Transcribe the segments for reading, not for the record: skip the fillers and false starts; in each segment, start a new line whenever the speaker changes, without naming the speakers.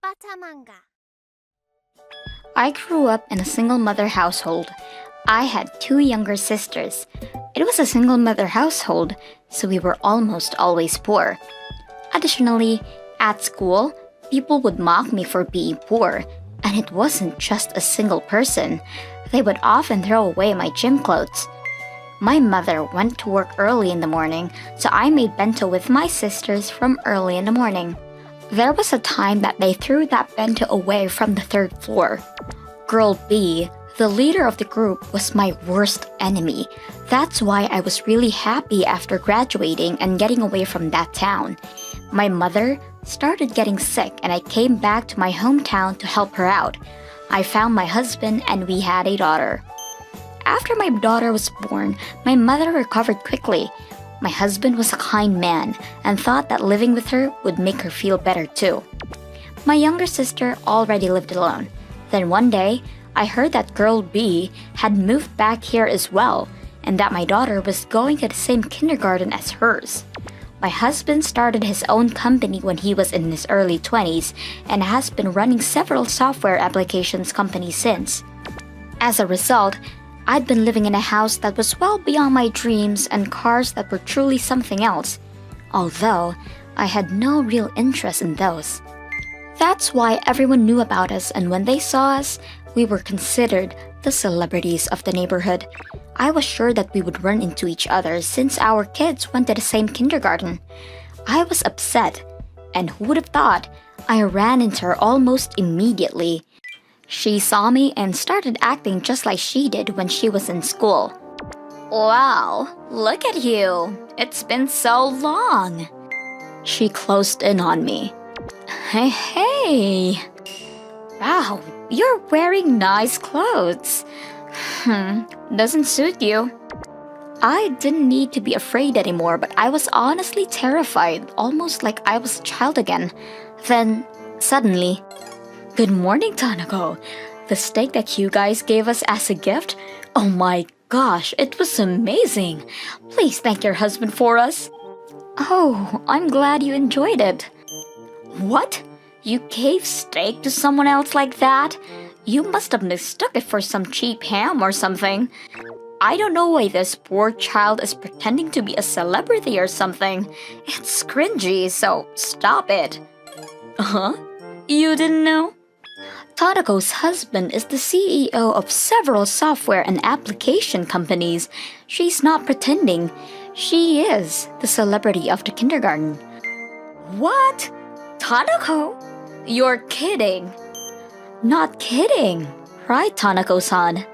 Manga.
I grew up in a single mother household. I had two younger sisters. It was a single mother household, so we were almost always poor. Additionally, at school, people would mock me for being poor, and it wasn't just a single person. They would often throw away my gym clothes. My mother went to work early in the morning, so I made bento with my sisters from early in the morning. There was a time that they threw that bento away from the third floor. Girl B, the leader of the group, was my worst enemy. That's why I was really happy after graduating and getting away from that town. My mother started getting sick and I came back to my hometown to help her out. I found my husband and we had a daughter. After my daughter was born, my mother recovered quickly. My husband was a kind man and thought that living with her would make her feel better too. My younger sister already lived alone. Then one day, I heard that girl B had moved back here as well, and that my daughter was going to the same kindergarten as hers. My husband started his own company when he was in his early 20s and has been running several software applications companies since. As a result, I'd been living in a house that was well beyond my dreams and cars that were truly something else, although I had no real interest in those. That's why everyone knew about us, and when they saw us, we were considered the celebrities of the neighborhood. I was sure that we would run into each other since our kids went to the same kindergarten. I was upset, and who would have thought? I ran into her almost immediately. She saw me and started acting just like she did when she was in school. Wow, look at you. It's been so long. She closed in on me. Hey. Wow, you're wearing nice clothes. Doesn't suit you. I didn't need to be afraid anymore, but I was honestly terrified, almost like I was a child again. Then, suddenly, "Good morning, Tanako. The steak that you guys gave us as a gift? Oh my gosh, it was amazing. Please thank your husband for us." "Oh, I'm glad you enjoyed it." "What? You gave steak to someone else like that? You must have mistook it for some cheap ham or something. I don't know why this poor child is pretending to be a celebrity or something. It's cringy, so stop it." "Huh? You didn't know?" Tadako's husband is the CEO of several software and application companies. She's not pretending. She is the celebrity of the kindergarten. What? Tadako? You're kidding. Not kidding, right, Tanako-san?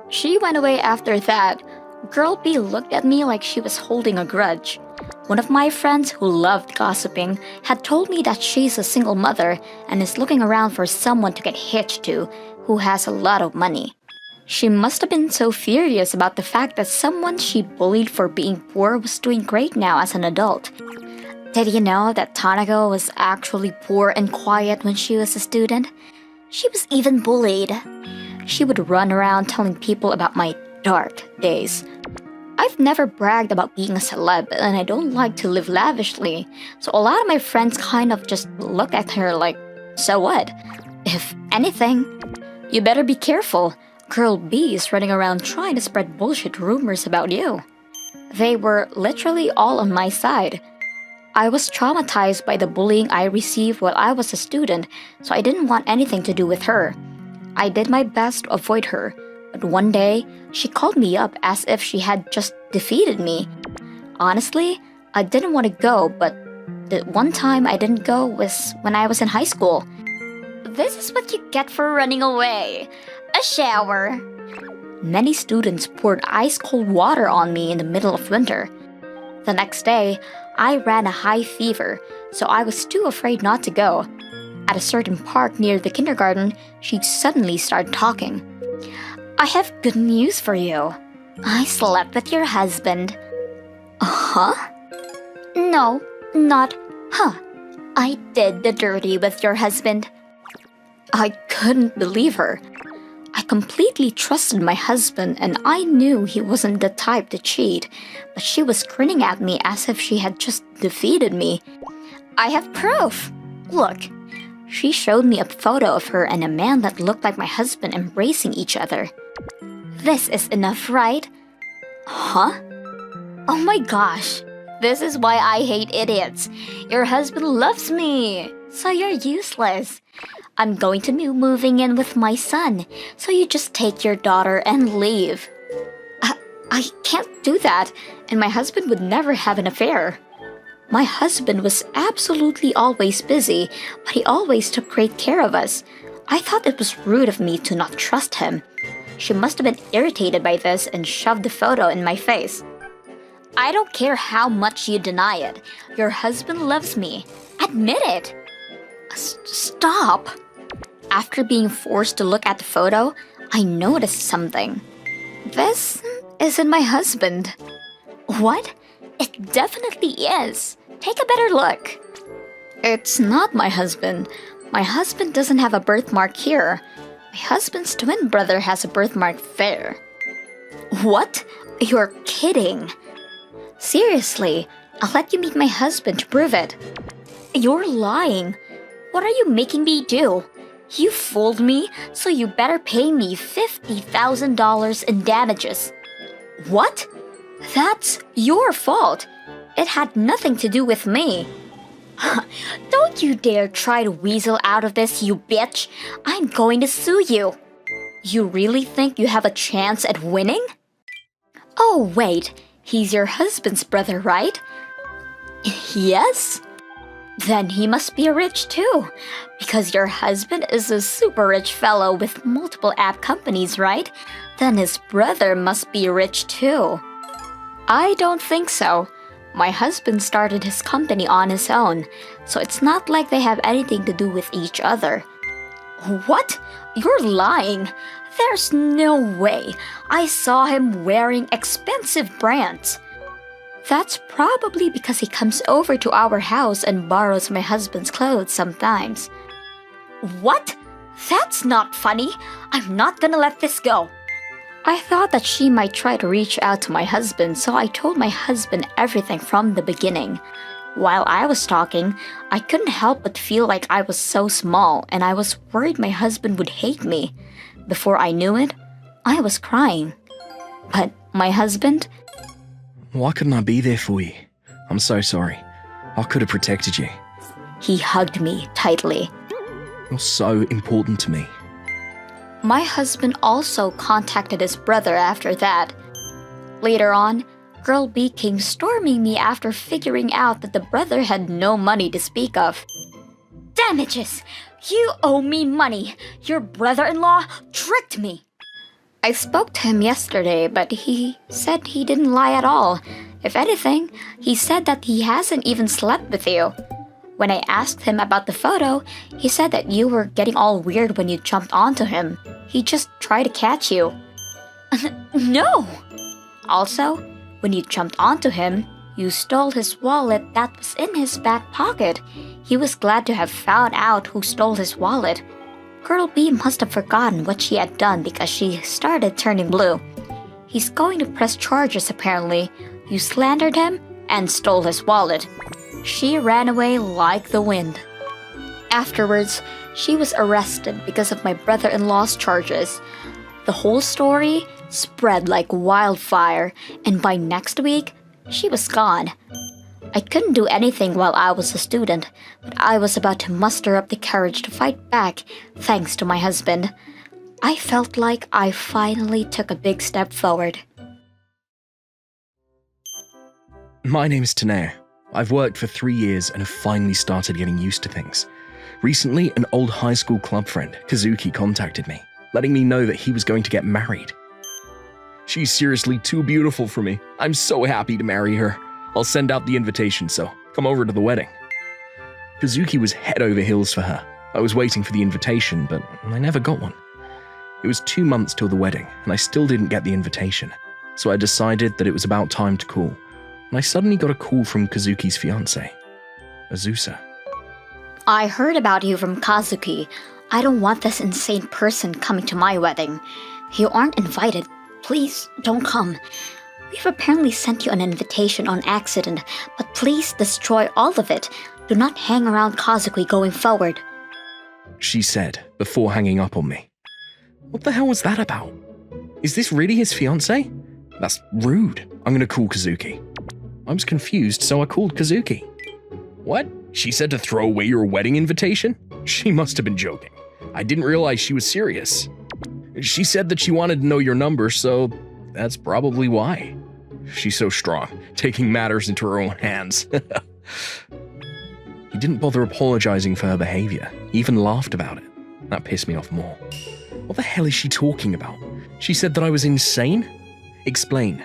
She went away after that. Girl B looked at me like she was holding a grudge. One of my friends who loved gossiping had told me that she's a single mother and is looking around for someone to get hitched to who has a lot of money. She must have been so furious about the fact that someone she bullied for being poor was doing great now as an adult. Did you know that Tanako was actually poor and quiet when she was a student? She was even bullied. She would run around telling people about my dark days. I've never bragged about being a celeb, and I don't like to live lavishly, so a lot of my friends kind of just look at her like, so what? If anything, you better be careful. Girl B is running around trying to spread bullshit rumors about you. They were literally all on my side. I was traumatized by the bullying I received while I was a student, so I didn't want anything to do with her. I did my best to avoid her, but one day, she called me up as if she had just defeated me. Honestly, I didn't want to go, but the one time I didn't go was when I was in high school. This is what you get for running away. A shower. Many students poured ice-cold water on me in the middle of winter. The next day, I ran a high fever, so I was too afraid not to go. At a certain park near the kindergarten, she suddenly started talking. "I have good news for you. I slept with your husband." "Huh?" "No, not huh. I did the dirty with your husband." I couldn't believe her. I completely trusted my husband and I knew he wasn't the type to cheat, but she was grinning at me as if she had just defeated me. "I have proof. Look." She showed me a photo of her and a man that looked like my husband embracing each other. This is enough, right? Huh? Oh my gosh. This is why I hate idiots. Your husband loves me, so you're useless. I'm going to be moving in with my son, so you just take your daughter and leave. I can't do that, and my husband would never have an affair. My husband was absolutely always busy, but he always took great care of us. I thought it was rude of me to not trust him. She must have been irritated by this and shoved the photo in my face. I don't care how much you deny it. Your husband loves me. Admit it. Stop. After being forced to look at the photo, I noticed something. This isn't my husband. What? It definitely is. Take a better look. It's not my husband. My husband doesn't have a birthmark here. My husband's twin brother has a birthmark there. What? You're kidding. Seriously, I'll let you meet my husband to prove it. You're lying. What are you making me do? You fooled me, so you better pay me $50,000 in damages. What? That's your fault. It had nothing to do with me. Don't you dare try to weasel out of this, you bitch. I'm going to sue you. You really think you have a chance at winning? Oh, wait. He's your husband's brother, right? Yes? Then he must be rich too. Because your husband is a super rich fellow with multiple app companies, right? Then his brother must be rich too. I don't think so. My husband started his company on his own, so it's not like they have anything to do with each other. What? You're lying. There's no way. I saw him wearing expensive brands. That's probably because he comes over to our house and borrows my husband's clothes sometimes. What? That's not funny. I'm not gonna let this go. I thought that she might try to reach out to my husband, so I told my husband everything from the beginning. While I was talking, I couldn't help but feel like I was so small, and I was worried my husband would hate me. Before I knew it, I was crying. But my husband?
Why couldn't I be there for you? I'm so sorry. I could have protected you.
He hugged me tightly.
You're so important to me.
My husband also contacted his brother after that. Later on, Girl B came storming me after figuring out that the brother had no money to speak of. Damages! You owe me money! Your brother-in-law tricked me! I spoke to him yesterday, but he said he didn't lie at all. If anything, he said that he hasn't even slept with you. When I asked him about the photo, he said that you were getting all weird when you jumped onto him. He just tried to catch you. No! Also, when you jumped onto him, you stole his wallet that was in his back pocket. He was glad to have found out who stole his wallet. Girl B must have forgotten what she had done because she started turning blue. He's going to press charges apparently. You slandered him and stole his wallet. She ran away like the wind. Afterwards, she was arrested because of my brother-in-law's charges. The whole story spread like wildfire, and by next week, she was gone. I couldn't do anything while I was a student, but I was about to muster up the courage to fight back thanks to my husband. I felt like I finally took a big step forward.
My name's Tanea. I've worked for 3 years and have finally started getting used to things. Recently, an old high school club friend, Kazuki, contacted me, letting me know that he was going to get married. She's seriously too beautiful for me. I'm so happy to marry her. I'll send out the invitation, so come over to the wedding. Kazuki was head over heels for her. I was waiting for the invitation, but I never got one. It was 2 months till the wedding, and I still didn't get the invitation, so I decided that it was about time to call. And I suddenly got a call from Kazuki's fiancé, Azusa.
I heard about you from Kazuki. I don't want this insane person coming to my wedding. You aren't invited. Please don't come. We've apparently sent you an invitation on accident, but please destroy all of it. Do not hang around Kazuki going forward.
she said before hanging up on me. What the hell was that about? Is this really his fiancé? That's rude. I'm gonna call Kazuki. I was confused, so I called Kazuki. What? She said to throw away your wedding invitation? She must have been joking. I didn't realize she was serious. She said that she wanted to know your number, so that's probably why. She's so strong, taking matters into her own hands. He didn't bother apologizing for her behavior. He even laughed about it. That pissed me off more. What the hell is she talking about? She said that I was insane? Explain.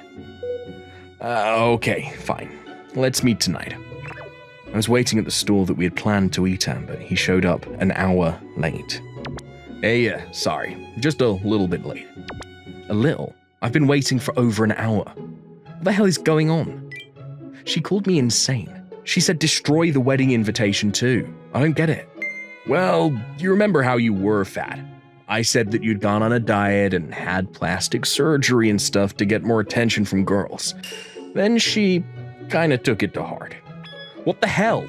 Okay, fine. Let's meet tonight. I was waiting at the store that we had planned to eat at, but he showed up an hour late. Hey, sorry. Just a little bit late. A little? I've been waiting for over an hour. What the hell is going on? She called me insane. She said destroy the wedding invitation too. I don't get it. Well, you remember how you were fat. I said that you'd gone on a diet and had plastic surgery and stuff to get more attention from girls. Then she kinda took it to heart. What the hell?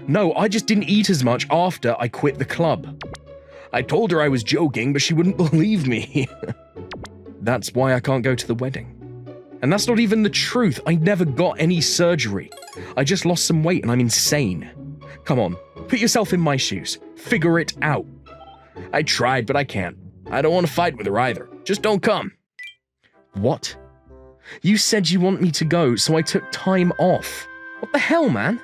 No, I just didn't eat as much after I quit the club. I told her I was joking, but she wouldn't believe me. That's why I can't go to the wedding. And that's not even the truth. I never got any surgery. I just lost some weight and I'm insane. Come on, put yourself in my shoes. Figure it out. I tried, but I can't. I don't want to fight with her either. Just don't come. What? You said you want me to go, so I took time off. What the hell, man?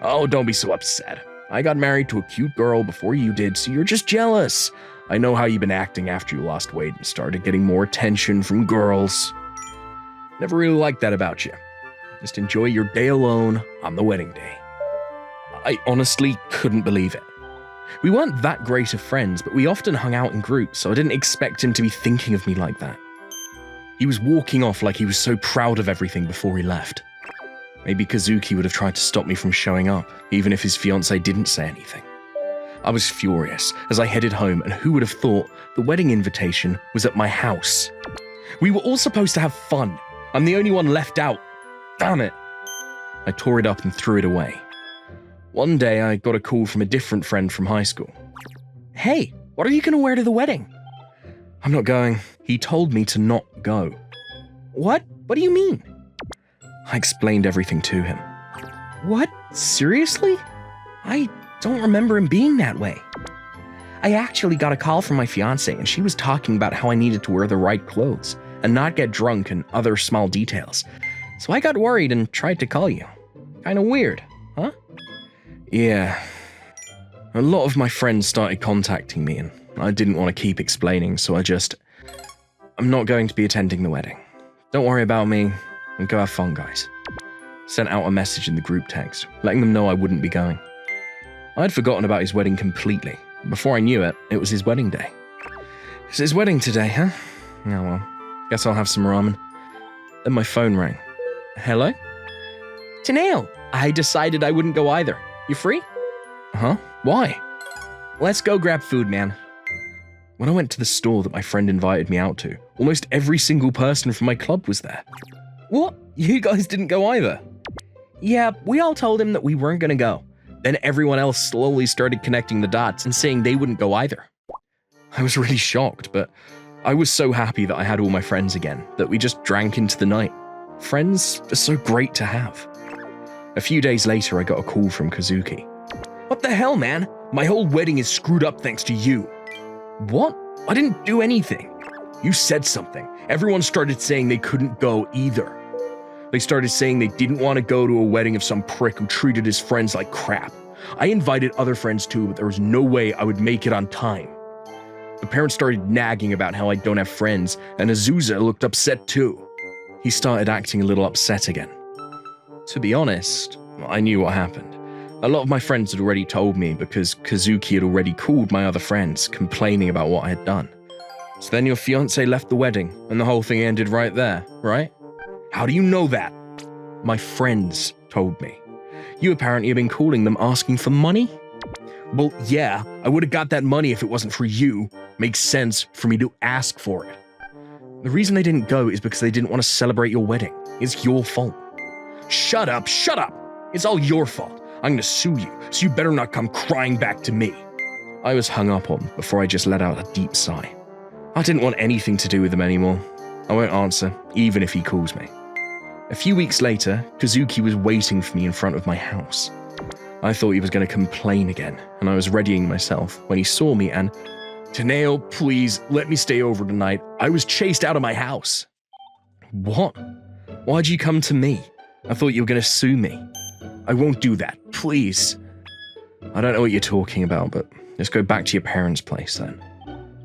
Oh, don't be so upset. I got married to a cute girl before you did, so you're just jealous. I know how you've been acting after you lost weight and started getting more attention from girls. Never really liked that about you. Just enjoy your day alone on the wedding day. I honestly couldn't believe it. We weren't that great of friends, but we often hung out in groups, so I didn't expect him to be thinking of me like that. He was walking off like he was so proud of everything before he left. Maybe Kazuki would have tried to stop me from showing up, even if his fiancée didn't say anything. I was furious as I headed home, and who would have thought the wedding invitation was at my house? We were all supposed to have fun. I'm the only one left out. Damn it. I tore it up and threw it away. One day, I got a call from a different friend from high school. Hey, what are you going to wear to the wedding? I'm not going. He told me to not go. What? What do you mean? I explained everything to him. What? Seriously? I don't remember him being that way. I actually got a call from my fiancée, and she was talking about how I needed to wear the right clothes and not get drunk and other small details. So I got worried and tried to call you. Kinda weird, huh? Yeah. A lot of my friends started contacting me, and I didn't want to keep explaining, so I'm not going to be attending the wedding. Don't worry about me, and go have fun, guys. Sent out a message in the group text, letting them know I wouldn't be going. I'd forgotten about his wedding completely. Before I knew it, it was his wedding day. It's his wedding today, huh? Oh well, guess I'll have some ramen. Then my phone rang. Hello? Taneo, I decided I wouldn't go either. You free? Huh? Why? Let's go grab food, man. When I went to the store that my friend invited me out to, almost every single person from my club was there. What? You guys didn't go either? Yeah, we all told him that we weren't gonna go. Then everyone else slowly started connecting the dots and saying they wouldn't go either. I was really shocked, but I was so happy that I had all my friends again, that we just drank into the night. Friends are so great to have. A few days later, I got a call from Kazuki. What the hell, man? My whole wedding is screwed up thanks to you. What? I didn't do anything. You said something. Everyone started saying they couldn't go either. They started saying they didn't want to go to a wedding of some prick who treated his friends like crap. I invited other friends too, but there was no way I would make it on time. The parents started nagging about how I don't have friends, and Azusa looked upset too. He started acting a little upset again. To be honest, I knew what happened. A lot of my friends had already told me because Kazuki had already called my other friends, complaining about what I had done. So then your fiancé left the wedding, and the whole thing ended right there, right? How do you know that? My friends told me. You apparently have been calling them asking for money? Well, yeah, I would have got that money if it wasn't for you. Makes sense for me to ask for it. The reason they didn't go is because they didn't want to celebrate your wedding. It's your fault. Shut up, shut up! It's all your fault. I'm gonna sue you, so you better not come crying back to me. I was hung up on before I just let out a deep sigh. I didn't want anything to do with him anymore. I won't answer, even if he calls me. A few weeks later, Kazuki was waiting for me in front of my house. I thought he was going to complain again, and I was readying myself when he saw me and, "Taneo, please, let me stay over tonight. I was chased out of my house." "What? Why'd you come to me? I thought you were going to sue me." "I won't do that, please." "I don't know what you're talking about, but let's go back to your parents' place then."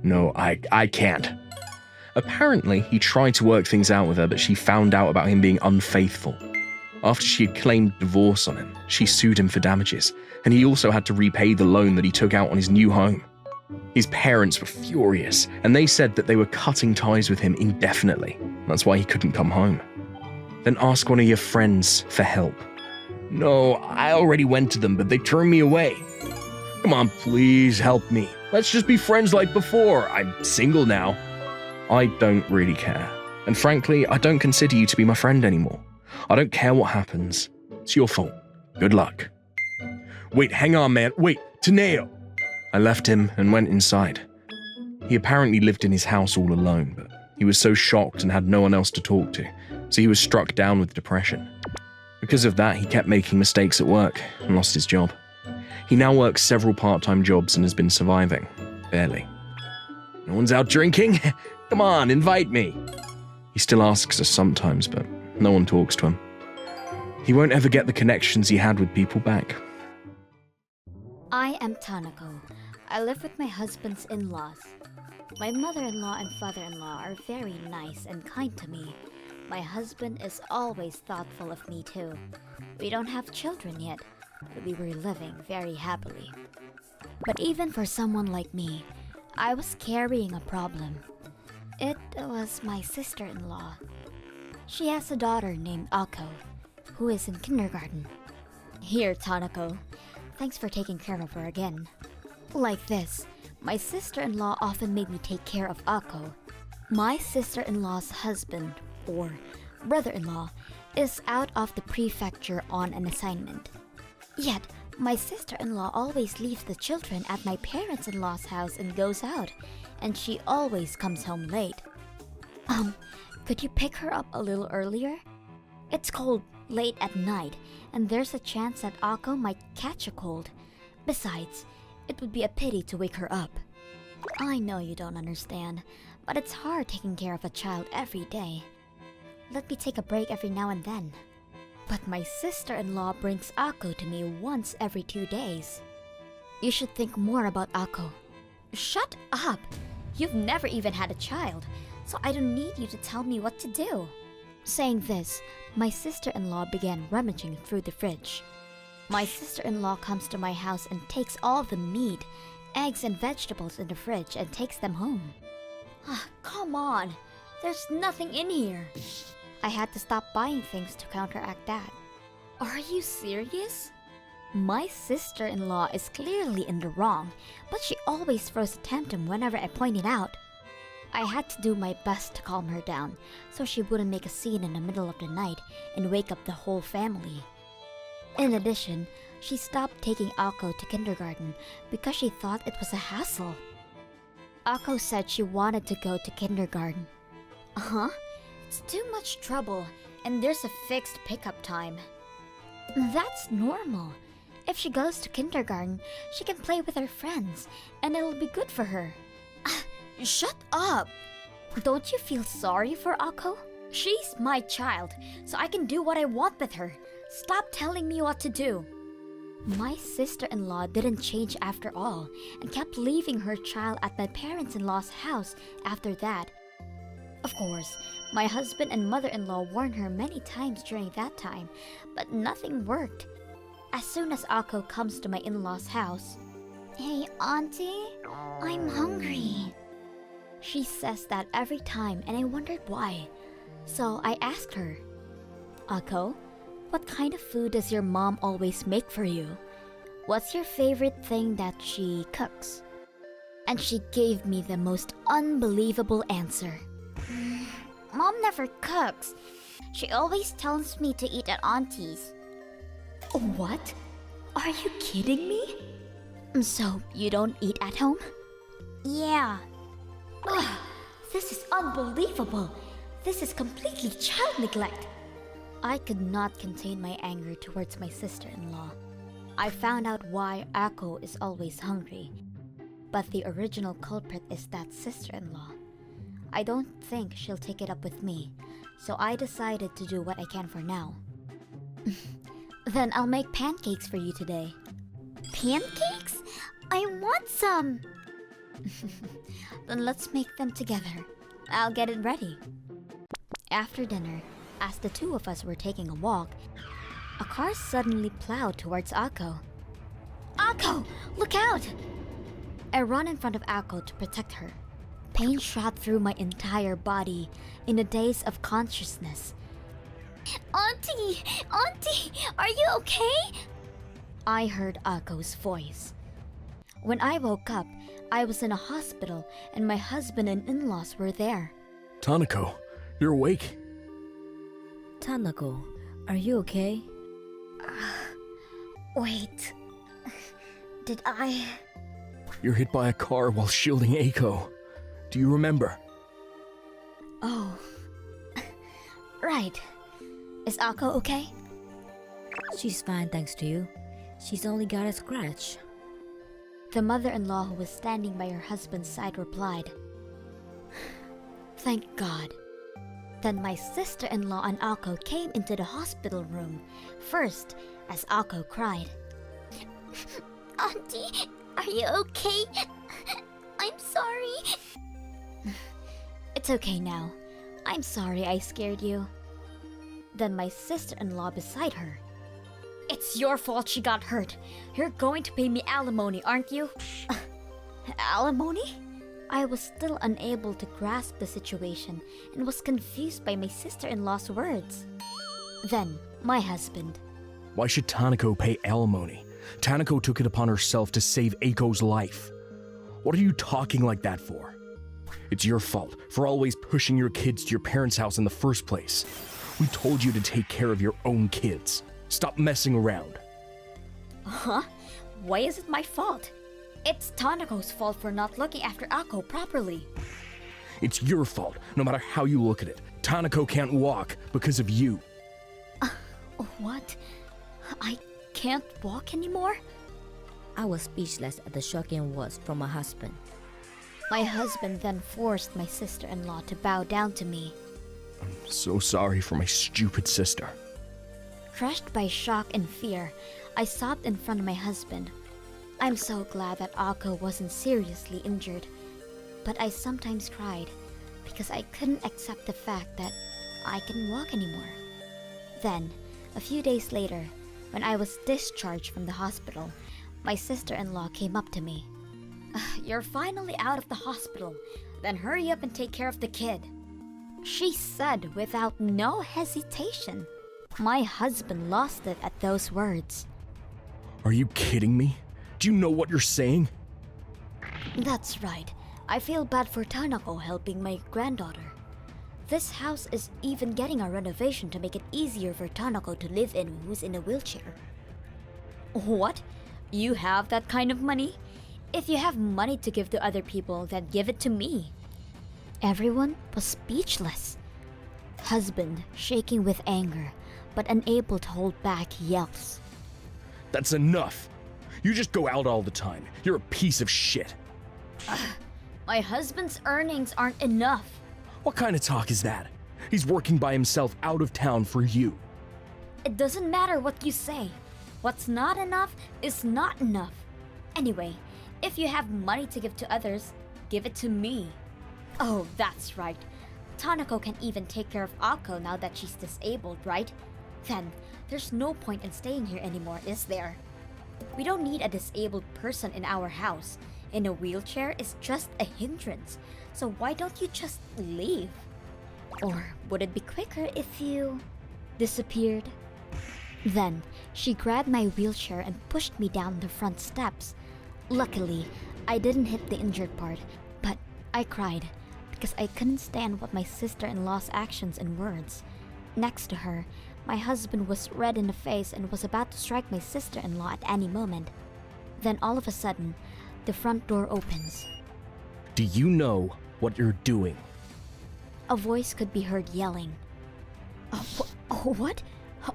"No, I can't." Apparently, he tried to work things out with her, but she found out about him being unfaithful. After she had claimed divorce on him, she sued him for damages, and he also had to repay the loan that he took out on his new home. His parents were furious, and they said that they were cutting ties with him indefinitely. That's why he couldn't come home. "Then ask one of your friends for help." "No, I already went to them, but they turned me away." "Come on, please help me. Let's just be friends like before. I'm single now." "I don't really care. And frankly, I don't consider you to be my friend anymore. I don't care what happens. It's your fault. Good luck." "Wait, hang on, man. Wait, Taneo." I left him and went inside. He apparently lived in his house all alone, but he was so shocked and had no one else to talk to, so he was struck down with depression. Because of that, he kept making mistakes at work and lost his job. He now works several part-time jobs and has been surviving. Barely. "No one's out drinking? Come on, invite me." He still asks us sometimes, but no one talks to him. He won't ever get the connections he had with people back.
I am Tanako. I live with my husband's in-laws. My mother-in-law and father-in-law are very nice and kind to me. My husband is always thoughtful of me too. We don't have children yet, but we were living very happily. But even for someone like me, I was carrying a problem. It was my sister-in-law. She has a daughter named Ako, who is in kindergarten. Here, Tanako. Thanks for taking care of her again. Like this, my sister-in-law often made me take care of Ako. My sister-in-law's husband, or brother-in-law, is out of the prefecture on an assignment. Yet, my sister-in-law always leaves the children at my parents-in-law's house and goes out, and she always comes home late. Could you pick her up a little earlier? It's cold late at night, and there's a chance that Ako might catch a cold. Besides, it would be a pity to wake her up. I know you don't understand, but it's hard taking care of a child every day. Let me take a break every now and then. But my sister-in-law brings Ako to me once every 2 days. You should think more about Ako. Shut up! You've never even had a child, so I don't need you to tell me what to do. Saying this, my sister-in-law began rummaging through the fridge. My sister-in-law comes to my house and takes all the meat, eggs, and vegetables in the fridge and takes them home. Come on! There's nothing in here! I had to stop buying things to counteract that. Are you serious? My sister-in-law is clearly in the wrong, but she always throws a tantrum whenever I point it out. I had to do my best to calm her down, so she wouldn't make a scene in the middle of the night and wake up the whole family. In addition, she stopped taking Ako to kindergarten because she thought it was a hassle. Ako said she wanted to go to kindergarten. It's too much trouble, and there's a fixed pickup time. That's normal. If she goes to kindergarten, she can play with her friends, and it'll be good for her. Shut up! Don't you feel sorry for Ako? She's my child, so I can do what I want with her. Stop telling me what to do. My sister-in-law didn't change after all, and kept leaving her child at my parents-in-law's house after that. Of course, my husband and mother-in-law warned her many times during that time, but nothing worked. As soon as Ako comes to my in-law's house, "Hey, Auntie, I'm hungry." She says that every time, and I wondered why. So I asked her, "Ako, what kind of food does your mom always make for you? What's your favorite thing that she cooks?" And she gave me the most unbelievable answer. "Mom never cooks. She always tells me to eat at Auntie's." What? Are you kidding me? So, you don't eat at home? Yeah. Ugh, this is unbelievable. This is completely child neglect. I could not contain my anger towards my sister-in-law. I found out why Ako is always hungry. But the original culprit is that sister-in-law. I don't think she'll take it up with me, so I decided to do what I can for now. Then I'll make pancakes for you today. Pancakes? I want some! Then let's make them together. I'll get it ready. After dinner, as the two of us were taking a walk, a car suddenly plowed towards Ako. Ako! Look out! I ran in front of Ako to protect her. Pain shot through my entire body in a daze of consciousness. Auntie! Auntie! Are you okay? I heard Ako's voice. When I woke up, I was in a hospital and my husband and in-laws were there.
Tanako, you're awake?
Tanako, are you okay?
Wait. Did I...
You're hit by a car while shielding Eiko. Do you remember?
Oh. Right. Is Ako okay?
She's fine thanks to you. She's only got a scratch.
The mother-in-law who was standing by her husband's side replied, Thank God. Then my sister-in-law and Ako came into the hospital room, first as Ako cried. Auntie, are you okay? I'm sorry. It's okay now. I'm sorry I scared you. Then my sister-in-law beside her. It's your fault she got hurt. You're going to pay me alimony, aren't you? Alimony? I was still unable to grasp the situation and was confused by my sister-in-law's words. Then, my husband.
Why should Tanako pay alimony? Tanako took it upon herself to save Eiko's life. What are you talking like that for? It's your fault for always pushing your kids to your parents' house in the first place. We told you to take care of your own kids. Stop messing around.
Huh? Why is it my fault? It's Tanako's fault for not looking after Ako properly.
It's your fault, no matter how you look at it. Tanako can't walk because of you.
What? I can't walk anymore?
I was speechless at the shocking words from my husband.
My husband then forced my sister-in-law to bow down to me.
I'm so sorry for my stupid sister.
Crushed by shock and fear, I sobbed in front of my husband. I'm so glad that Ako wasn't seriously injured, but I sometimes cried because I couldn't accept the fact that I couldn't walk anymore. Then, a few days later, when I was discharged from the hospital, my sister-in-law came up to me. You're finally out of the hospital. Then hurry up and take care of the kid. She said without no hesitation. My husband lost it at those words.
Are you kidding me? Do you know what you're saying?
That's right. I feel bad for Tanako helping my granddaughter. This house is even getting a renovation to make it easier for Tanako to live in who's in a wheelchair. What? You have that kind of money? If you have money to give to other people, then give it to me. Everyone was speechless. Husband shaking with anger, but unable to hold back yells.
That's enough. You just go out all the time. You're a piece of shit.
My husband's earnings aren't enough.
What kind of talk is that? He's working by himself out of town for you.
It doesn't matter what you say. What's not enough is not enough. Anyway, if you have money to give to others, give it to me. Oh, that's right. Tanako can even take care of Ako now that she's disabled, right? Then, there's no point in staying here anymore, is there? We don't need a disabled person in our house. In a wheelchair is just a hindrance. So why don't you just leave? Or would it be quicker if you disappeared? Then, she grabbed my wheelchair and pushed me down the front steps. Luckily, I didn't hit the injured part, but I cried because I couldn't stand what my sister-in-law's actions and words. Next to her, my husband was red in the face and was about to strike my sister-in-law at any moment.
Then all of a sudden, the front door opens.
Do you know what you're doing?
A voice could be heard yelling. What?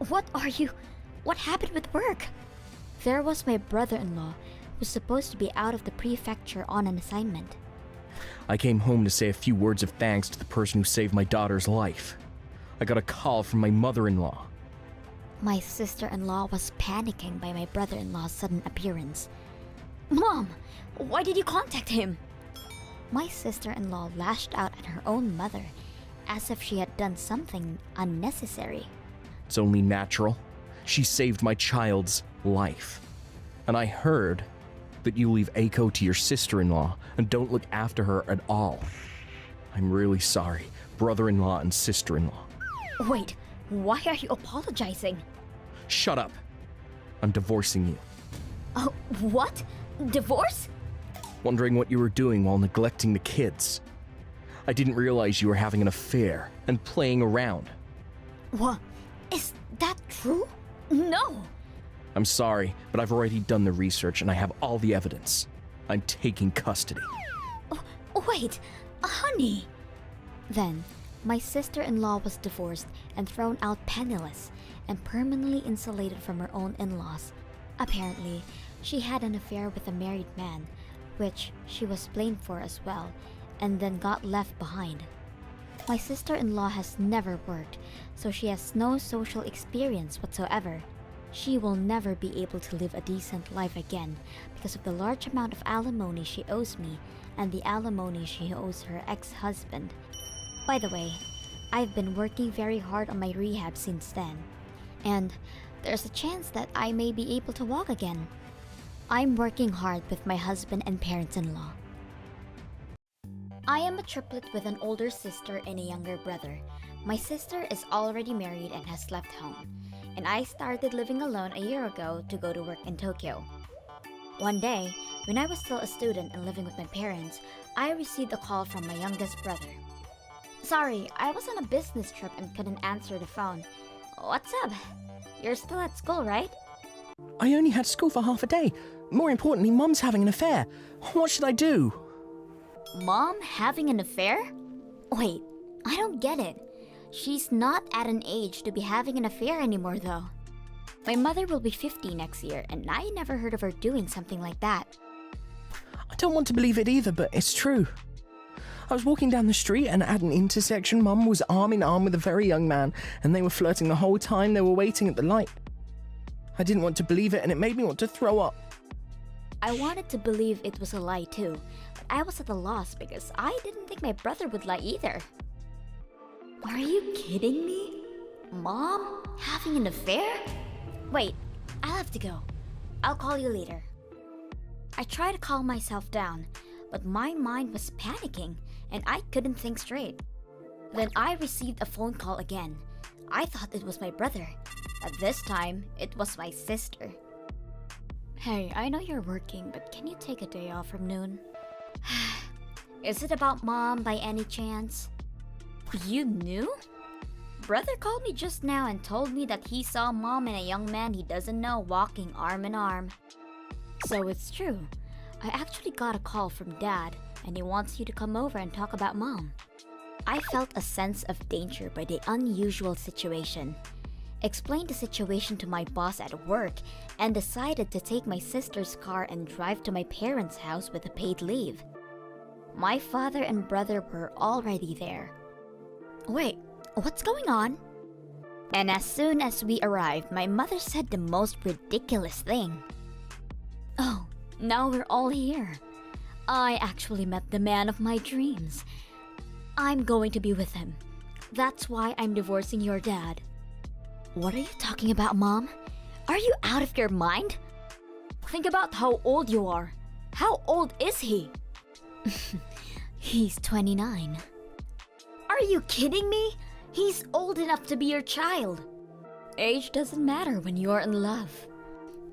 What are you? What happened with work? There was my brother-in-law, who was supposed to be out of the prefecture on an assignment.
I came home to say a few words of thanks to the person who saved my daughter's life. I got a call from my mother-in-law.
My sister-in-law was panicking by my brother-in-law's sudden appearance. Mom, why did you contact him? My sister-in-law lashed out at her own mother, as if she had done something unnecessary.
It's only natural. She saved my child's life. And I heard that you leave Aiko to your sister-in-law and don't look after her at all. I'm really sorry, brother-in-law and sister-in-law.
Wait, why are you apologizing?
Shut up. I'm divorcing you.
Oh, what? Divorce?
Wondering what you were doing while neglecting the kids. I didn't realize you were having an affair and playing around.
What? Is that true? No!
I'm sorry, but I've already done the research and I have all the evidence. I'm taking custody.
Oh, wait, honey! Then, my sister-in-law was divorced and thrown out penniless and permanently insulated from her own in-laws. Apparently, she had an affair with a married man, which she was blamed for as well, and then got left behind. My sister-in-law has never worked, so she has no social experience whatsoever. She will never be able to live a decent life again because of the large amount of alimony she owes me and the alimony she owes her ex-husband. By the way, I've been working very hard on my rehab since then, and there's a chance that I may be able to walk again. I'm working hard with my husband and parents-in-law. I am a triplet with an older sister and a younger brother. My sister is already married and has left home, and I started living alone a year ago to go to work in Tokyo. One day, when I was still a student and living with my parents, I received a call from my youngest brother. Sorry, I was on a business trip and couldn't answer the phone. What's up? You're still at school, right?
I only had school for half a day. More importantly, Mum's having an affair. What should I do?
Mom having an affair?
Wait, I don't get it. She's not at an age to be having an affair anymore, though. My mother will be 50 next year, and I never heard of her doing something like that.
I don't want to believe it either, but it's true. I was walking down the street and at an intersection, Mum was arm in arm with a very young man, and they were flirting the whole time they were waiting at the light. I didn't want to believe it, and it made me want to throw up.
I wanted to believe it was a lie too, but I was at a loss because I didn't think my brother would lie either. Are you kidding me? Mom having an affair? Wait, I'll have to go. I'll call you later. I tried to calm myself down, but my mind was panicking and I couldn't think straight. Then I received a phone call again. I thought it was my brother, but this time it was my sister. Hey, I know you're working, but can you take a day off from noon? Is it about Mom by any chance? You knew? Brother called me just now and told me that he saw Mom and a young man he doesn't know walking arm in arm. So it's true. I actually got a call from Dad, and he wants you to come over and talk about Mom. I felt a sense of danger by the unusual situation. Explained the situation to my boss at work, and decided to take my sister's car and drive to my parents' house with a paid leave. My father and brother were already there. Wait, what's going on? And as soon as we arrived, my mother said the most ridiculous thing. Oh, now we're all here. I actually met the man of my dreams. I'm going to be with him. That's why I'm divorcing your dad. What are you talking about, Mom? Are you out of your mind? Think about how old you are. How old is he? He's 29. Are you kidding me? He's old enough to be your child. Age doesn't matter when you're in love.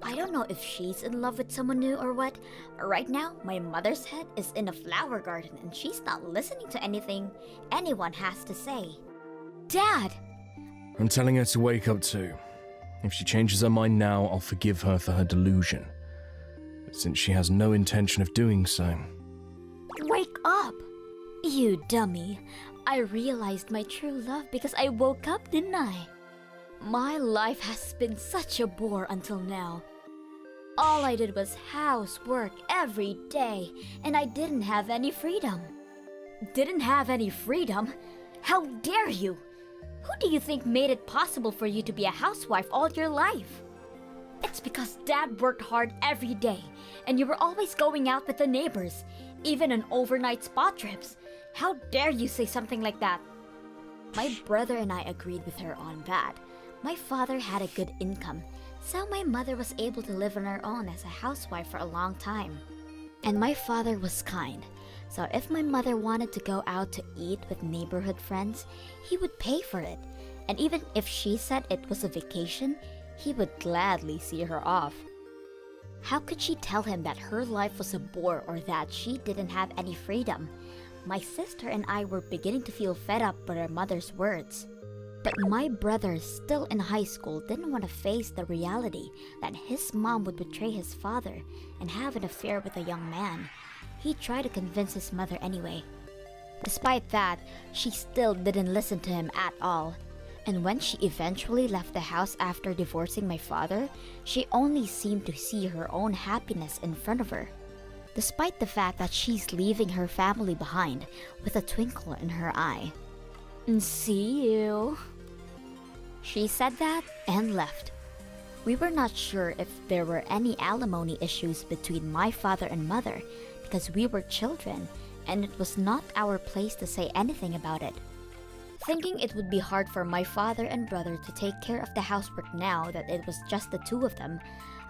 I don't know if she's in love with someone new or what. Right now, my mother's head is in a flower garden and she's not listening to anything anyone has to say. Dad!
I'm telling her to wake up too. If she changes her mind now, I'll forgive her for her delusion. But since she has no intention of doing so.
Wake up! You dummy. I realized my true love because I woke up, didn't I? My life has been such a bore until now. All I did was housework every day, and I didn't have any freedom. Didn't have any freedom? How dare you? Who do you think made it possible for you to be a housewife all your life? It's because Dad worked hard every day, and you were always going out with the neighbors, even on overnight spa trips. How dare you say something like that? My brother and I agreed with her on that. My father had a good income, so my mother was able to live on her own as a housewife for a long time. And my father was kind, so if my mother wanted to go out to eat with neighborhood friends, he would pay for it. And even if she said it was a vacation, he would gladly see her off. How could she tell him that her life was a bore or that she didn't have any freedom? My sister and I were beginning to feel fed up with our mother's words. But my brother, still in high school, didn't want to face the reality that his mom would betray his father and have an affair with a young man. He tried to convince his mother anyway. Despite that, she still didn't listen to him at all. And when she eventually left the house after divorcing my father, she only seemed to see her own happiness in front of her, despite the fact that she's leaving her family behind with a twinkle in her eye. See you. She said that and left. We were not sure if there were any alimony issues between my father and mother because we were children and it was not our place to say anything about it. Thinking it would be hard for my father and brother to take care of the housework now that it was just the two of them,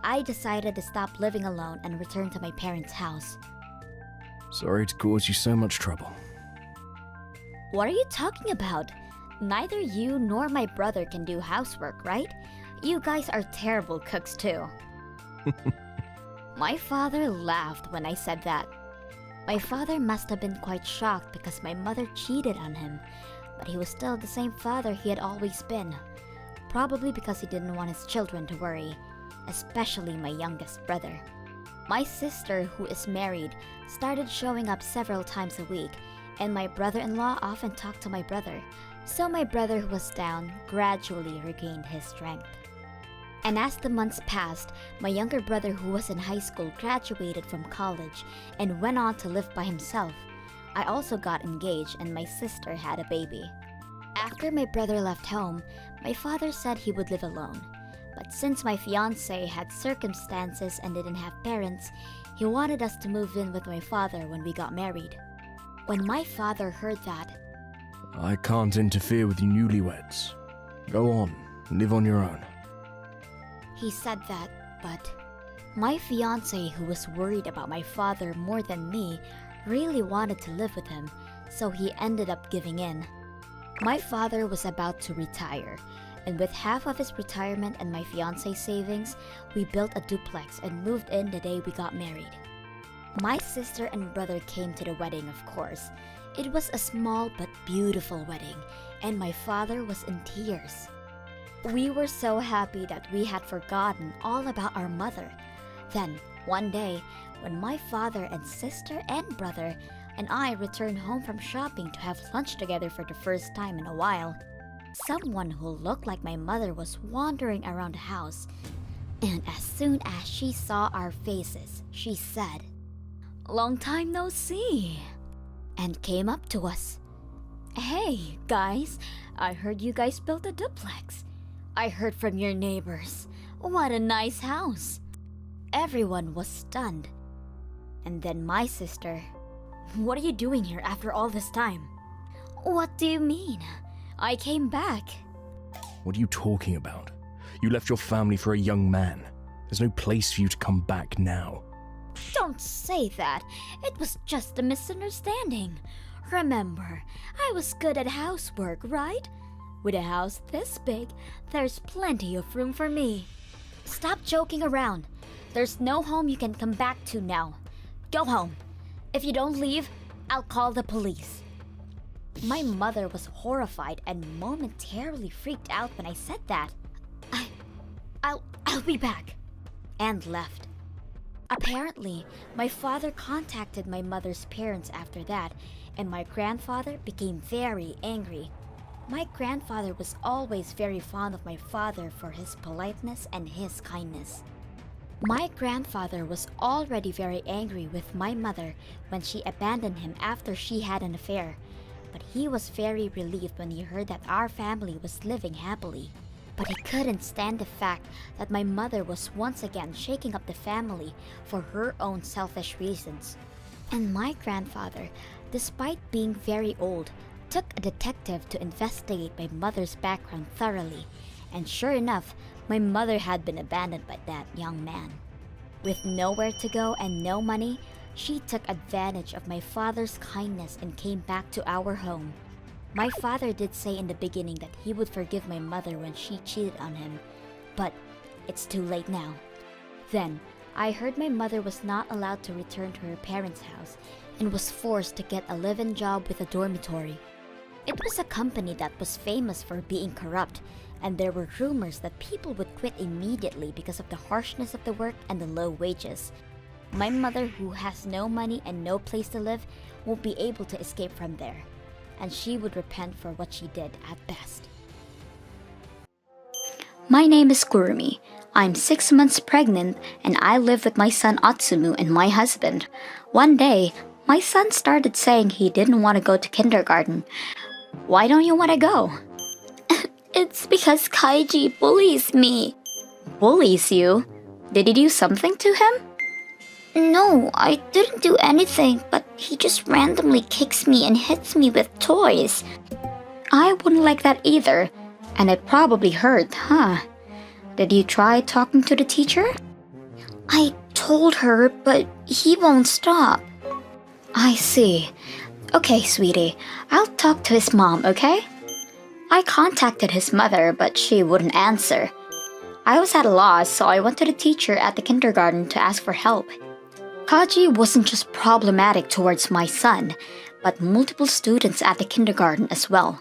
I decided to stop living alone and return to my parents' house.
Sorry to cause you so much trouble.
What are you talking about? Neither you nor my brother can do housework, right? You guys are terrible cooks too. My father laughed when I said that. My father must have been quite shocked because my mother cheated on him, but he was still the same father he had always been. Probably because he didn't want his children to worry, especially my youngest brother. My sister, who is married, started showing up several times a week, and my brother-in-law often talked to my brother, so my brother who was down gradually regained his strength. And as the months passed, my younger brother who was in high school graduated from college and went on to live by himself. I also got engaged and my sister had a baby. After my brother left home, my father said he would live alone. But since my fiancé had circumstances and didn't have parents, he wanted us to move in with my father when we got married. When my father heard that,
I can't interfere with you newlyweds. Go on, live on your own.
he said that, but my fiancé, who was worried about my father more than me, really wanted to live with him, so he ended up giving in. My father was about to retire, and with half of his retirement and my fiancé's savings, we built a duplex and moved in the day we got married. My sister and brother came to the wedding, of course. It was a small but beautiful wedding, and my father was in tears. We were so happy that we had forgotten all about our mother. Then, one day, when my father and sister and brother and I returned home from shopping to have lunch together for the first time in a while, someone who looked like my mother was wandering around the house. And as soon as she saw our faces, she said, "Long time no see," and came up to us. "Hey, guys, I heard you guys built a duplex. I heard from your neighbors. What a nice house." Everyone was stunned. And then my sister, "What are you doing here after all this time?" "What do you mean? I came back."
What are you talking about? You left your family for a young man. There's no place for you to come back now.
Don't say that. It was just a misunderstanding. Remember, I was good at housework, right? With a house this big, there's plenty of room for me. Stop joking around. There's no home you can come back to now. Go home. If you don't leave, I'll call the police. My mother was horrified and momentarily freaked out when I said that. I'll be back. And left. Apparently, my father contacted my mother's parents after that, and my grandfather became very angry. My grandfather was always very fond of my father for his politeness and his kindness. My grandfather was already very angry with my mother when she abandoned him after she had an affair, but he was very relieved when he heard that our family was living happily. But he couldn't stand the fact that my mother was once again shaking up the family for her own selfish reasons. And my grandfather, despite being very old, took a detective to investigate my mother's background thoroughly, and sure enough, my mother had been abandoned by that young man. With nowhere to go and no money, she took advantage of my father's kindness and came back to our home. My father did say in the beginning that he would forgive my mother when she cheated on him, but it's too late now. Then, I heard my mother was not allowed to return to her parents' house and was forced to get a live-in job with a dormitory. It was a company that was famous for being corrupt, and there were rumors that people would quit immediately because of the harshness of the work and the low wages. My mother, who has no money and no place to live, won't be able to escape from there, and she would repent for what she did at best.
My name is Kurumi. I'm 6 months pregnant and I live with my son Atsumu and my husband. One day, my son started saying he didn't want to go to kindergarten. Why don't you want to go? It's because Kaiji bullies me. Bullies you? Did you do something to him? No, I didn't do anything, but he just randomly kicks me and hits me with toys. I wouldn't like that either, and it probably hurt, huh? Did you try talking to the teacher? I told her, but he won't stop. I see. Okay, sweetie, I'll talk to his mom, okay? I contacted his mother, but she wouldn't answer. I was at a loss, so I went to the teacher at the kindergarten to ask for help. Kaji wasn't just problematic towards my son, but multiple students at the kindergarten as well.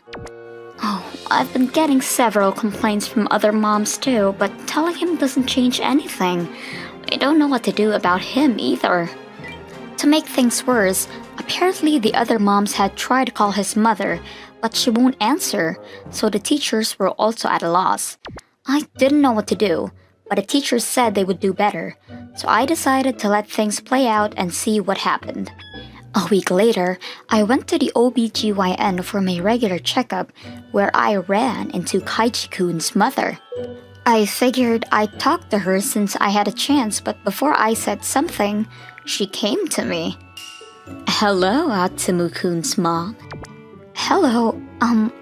Oh, I've been getting several complaints from other moms too, but telling him doesn't change anything. I don't know what to do about him either. To make things worse, apparently the other moms had tried to call his mother, but she won't answer, so the teachers were also at a loss. I didn't know what to do, but the teachers said they would do better, so I decided to let things play out and see what happened. A week later, I went to the OBGYN for my regular checkup, where I ran into Kaiji-kun's mother. I figured I'd talk to her since I had a chance, but before I said something, she came to me. Hello, Atsumu-kun's mom. Hello,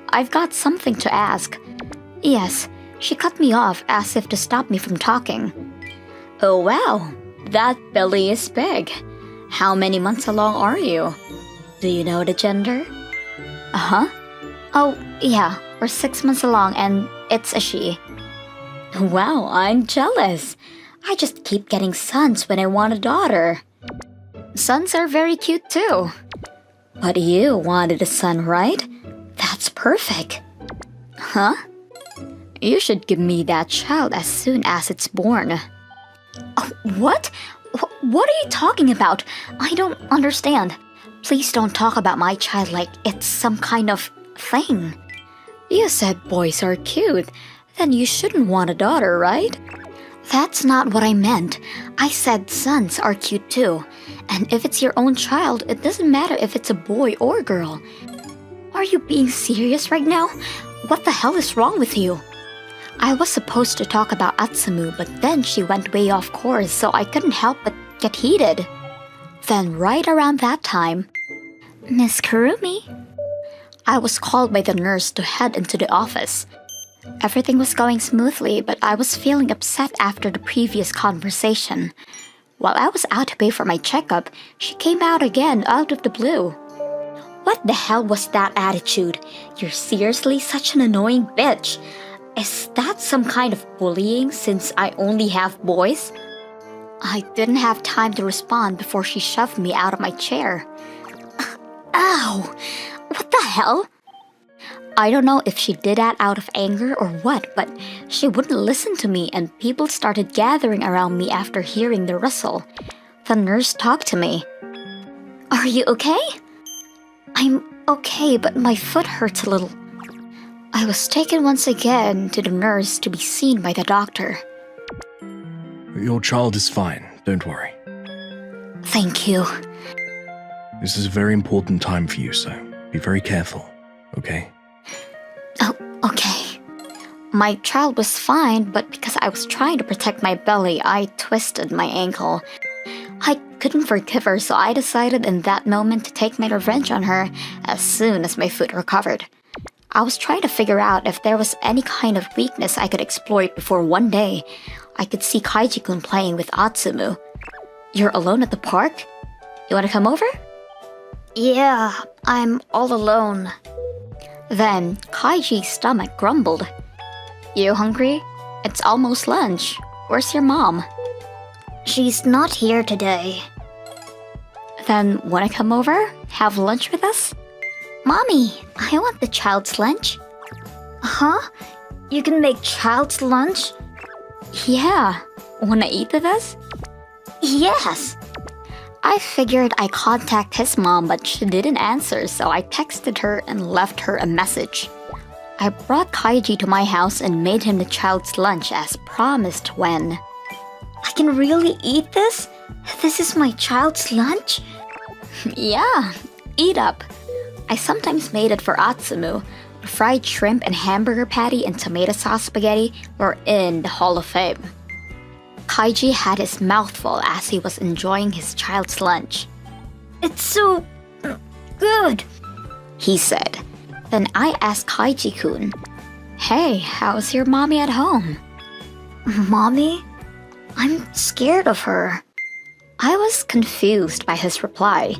I've got something to ask. Yes, she cut me off as if to stop me from talking. Oh wow, that belly is big. How many months along are you? Do you know the gender? Uh-huh. Oh, yeah, we're 6 months along and it's a she. Wow, I'm jealous. I just keep getting sons when I want a daughter. Sons are very cute too. But you wanted a son, right? That's perfect. Huh? You should give me that child as soon as it's born. Oh, what? What are you talking about? I don't understand. Please don't talk about my child like it's some kind of thing. You said boys are cute. Then you shouldn't want a daughter, right? That's not what I meant. I said sons are cute too. And if it's your own child, it doesn't matter if it's a boy or girl. Are you being serious right now? What the hell is wrong with you? I was supposed to talk about Atsumu, but then she went way off course, so I couldn't help but get heated. Then right around that time, Miss Kurumi, I was called by the nurse to head into the office. Everything was going smoothly, but I was feeling upset after the previous conversation. While I was out to pay for my checkup, she came out again out of the blue. What the hell was that attitude? You're seriously such an annoying bitch. Is that some kind of bullying since I only have boys? I didn't have time to respond before she shoved me out of my chair. Ow! What the hell? I don't know if she did that out of anger or what, but she wouldn't listen to me and people started gathering around me after hearing the rustle. The nurse talked to me. Are you okay? I'm okay, but my foot hurts a little. I was taken once again to the nurse to be seen by the doctor.
Your child is fine, don't worry.
Thank you.
This is a very important time for you, so be very careful, okay?
Oh, okay. My child was fine, but because I was trying to protect my belly, I twisted my ankle. I couldn't forgive her, so I decided in that moment to take my revenge on her as soon as my foot recovered. I was trying to figure out if there was any kind of weakness I could exploit before one day I could see Kaiji-kun playing with Atsumu. You're alone at the park? You want to come over? Yeah, I'm all alone. Then Kaiji's stomach grumbled. You hungry? It's almost lunch. Where's your mom? She's not here today. Then wanna come over? Have lunch with us? Mommy, I want the child's lunch. Huh? You can make child's lunch? Yeah. Wanna eat with us? Yes. I figured I'd contact his mom, but she didn't answer, so I texted her and left her a message. I brought Kaiji to my house and made him the child's lunch as promised when... I can really eat this? This is my child's lunch? Yeah, eat up. I sometimes made it for Atsumu. The fried shrimp and hamburger patty and tomato sauce spaghetti were in the Hall of Fame. Kaiji had his mouth full as he was enjoying his child's lunch. It's so... good, he said. Then I asked Kaiji-kun, Hey, how's your mommy at home? Mommy? I'm scared of her. I was confused by his reply.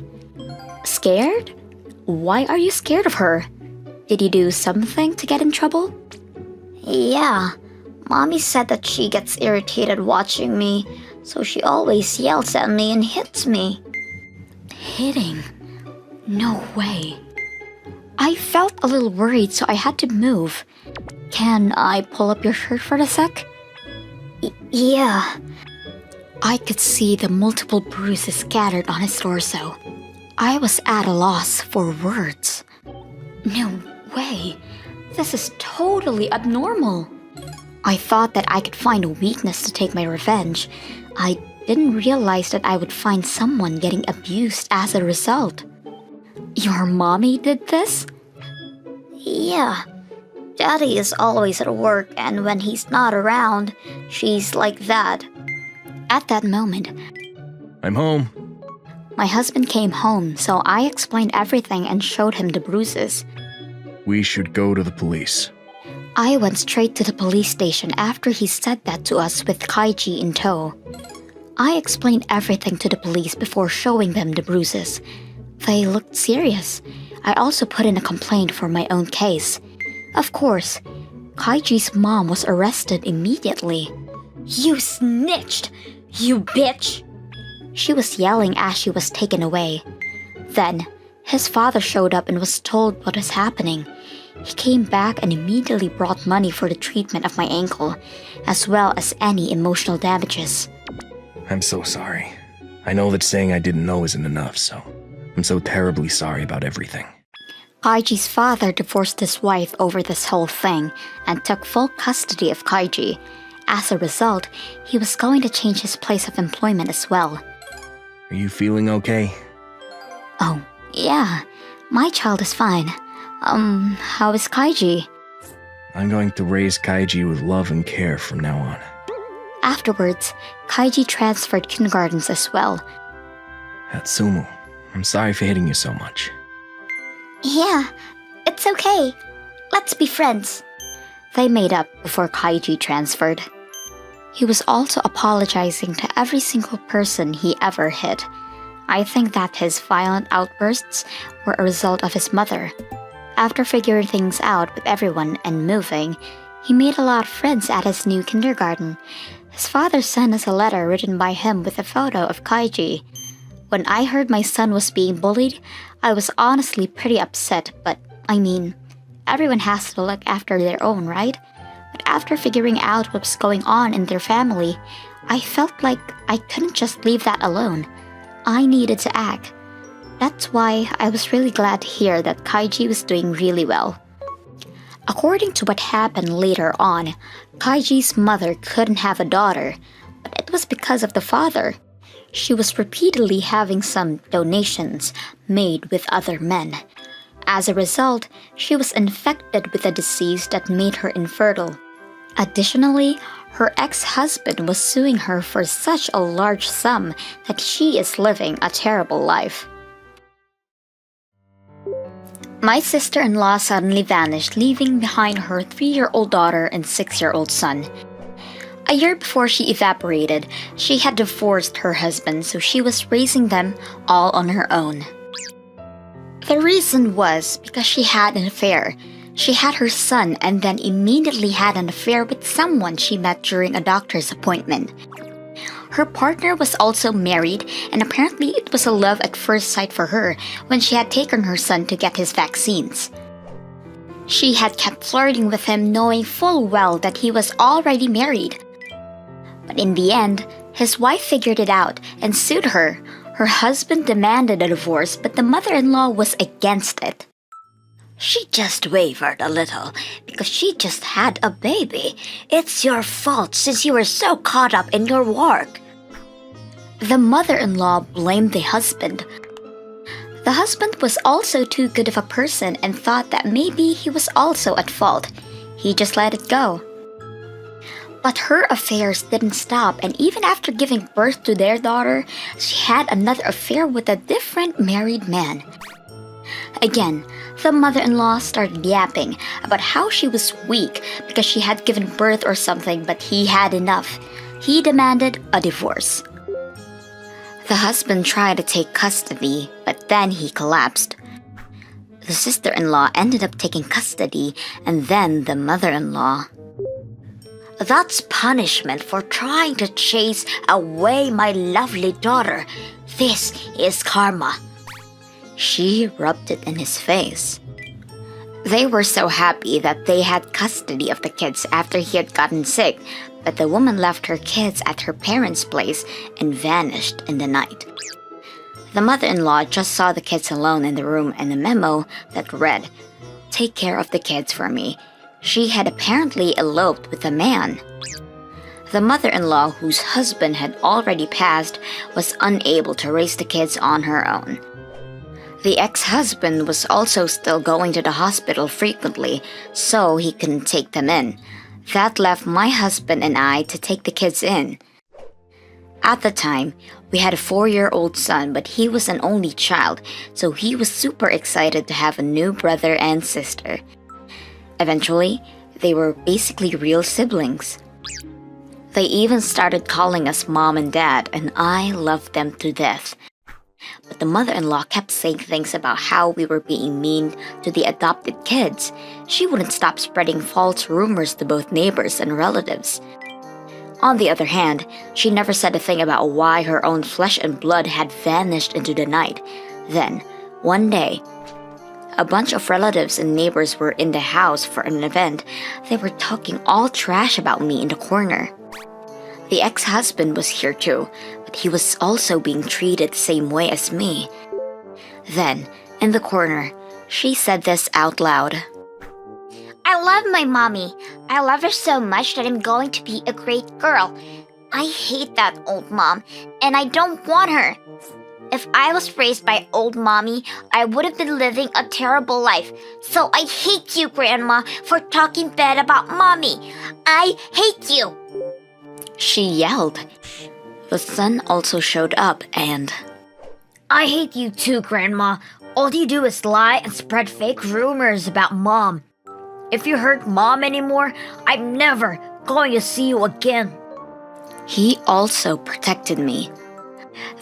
Scared? Why are you scared of her? Did you do something to get in trouble? Yeah, Mommy said that she gets irritated watching me, so she always yells at me and hits me. Hitting? No way. I felt a little worried, so I had to move. Can I pull up your shirt for a sec? Yeah. I could see the multiple bruises scattered on his torso. I was at a loss for words. No way. This is totally abnormal. I thought that I could find a weakness to take my revenge. I didn't realize that I would find someone getting abused as a result. Your mommy did this? Yeah. Daddy is always at work, and when he's not around, she's like that. At that moment,
I'm home.
My husband came home, so I explained everything and showed him the bruises.
We should go to the police.
I went straight to the police station after he said that to us with Kaiji in tow. I explained everything to the police before showing them the bruises. They looked serious. I also put in a complaint for my own case. Of course, Kaiji's mom was arrested immediately. You snitched! You bitch! She was yelling as she was taken away. Then, his father showed up and was told what was happening. He came back and immediately brought money for the treatment of my ankle, as well as any emotional damages.
I'm so sorry. I know that saying I didn't know isn't enough, so I'm so terribly sorry about everything.
Kaiji's father divorced his wife over this whole thing and took full custody of Kaiji. As a result, he was going to change his place of employment as well.
Are you feeling okay?
Oh, yeah. My child is fine. How is Kaiji?
I'm going to raise Kaiji with love and care from now on.
Afterwards, Kaiji transferred kindergartens as well.
Atsumu, I'm sorry for hitting you so much.
Yeah, it's okay. Let's be friends. They made up before Kaiji transferred. He was also apologizing to every single person he ever hit. I think that his violent outbursts were a result of his mother. After figuring things out with everyone and moving, he made a lot of friends at his new kindergarten. His father sent us a letter written by him with a photo of Kaiji. When I heard my son was being bullied, I was honestly pretty upset, but I mean, everyone has to look after their own, right? But after figuring out what was going on in their family, I felt like I couldn't just leave that alone. I needed to act. That's why I was really glad to hear that Kaiji was doing really well. According to what happened later on, Kaiji's mother couldn't have a daughter, but it was because of the father. She was repeatedly having some donations made with other men. As a result, she was infected with a disease that made her infertile. Additionally, her ex-husband was suing her for such a large sum that she is living a terrible life. My sister-in-law suddenly vanished, leaving behind her 3-year-old daughter and 6-year-old son. A year before she evaporated, she had divorced her husband, so she was raising them all on her own. The reason was because she had an affair. She had her son and then immediately had an affair with someone she met during a doctor's appointment. Her partner was also married, and apparently it was a love at first sight for her when she had taken her son to get his vaccines. She had kept flirting with him, knowing full well that he was already married. But in the end, his wife figured it out and sued her. Her husband demanded a divorce, but the mother-in-law was against it.
She just wavered a little because she just had a baby. It's your fault since you were so caught up in your work.
The mother-in-law blamed the husband. The husband was also too good of a person and thought that maybe he was also at fault. He just let it go. But her affairs didn't stop, and even after giving birth to their daughter, she had another affair with a different married man. Again, the mother-in-law started yapping about how she was weak because she had given birth or something, but he had enough. He demanded a divorce. The husband tried to take custody, but then he collapsed. The sister-in-law ended up taking custody, and then the mother-in-law.
That's punishment for trying to chase away my lovely daughter. This is karma.
She rubbed it in his face. They were so happy that they had custody of the kids after he had gotten sick, but the woman left her kids at her parents' place and vanished in the night. The mother-in-law just saw the kids alone in the room and a memo that read, "Take care of the kids for me." She had apparently eloped with a man. The mother-in-law, whose husband had already passed, was unable to raise the kids on her own. The ex-husband was also still going to the hospital frequently, so he couldn't take them in. That left my husband and I to take the kids in. At the time, we had a 4-year-old son, but he was an only child, so he was super excited to have a new brother and sister. Eventually, they were basically real siblings. They even started calling us mom and dad, and I loved them to death. But the mother-in-law kept saying things about how we were being mean to the adopted kids. She wouldn't stop spreading false rumors to both neighbors and relatives. On the other hand, she never said a thing about why her own flesh and blood had vanished into the night. Then, one day, a bunch of relatives and neighbors were in the house for an event. They were talking all trash about me in the corner. The ex-husband was here too, but he was also being treated the same way as me. Then, in the corner, she said this out loud.
I love my mommy. I love her so much that I'm going to be a great girl. I hate that old mom, and I don't want her. If I was raised by old mommy, I would have been living a terrible life. So I hate you, Grandma, for talking bad about mommy. I hate you.
She yelled. The son also showed up and...
I hate you too, Grandma. All you do is lie and spread fake rumors about Mom. If you hurt Mom anymore, I'm never going to see you again.
He also protected me.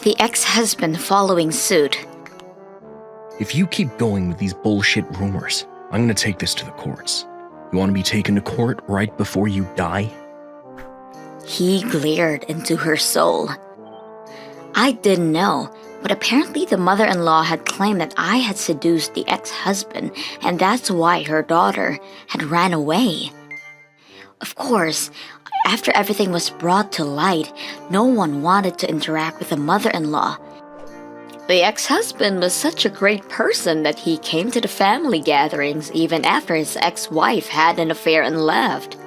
The ex-husband following suit.
If you keep going with these bullshit rumors, I'm gonna take this to the courts. You wanna be taken to court right before you die?
He glared into her soul. I didn't know, but apparently the mother-in-law had claimed that I had seduced the ex-husband, and that's why her daughter had ran away. Of course, I
After everything was brought to light, no one wanted to interact with the mother-in-law. The ex-husband was such a great person that he came to the family gatherings even after his ex-wife had an affair and left.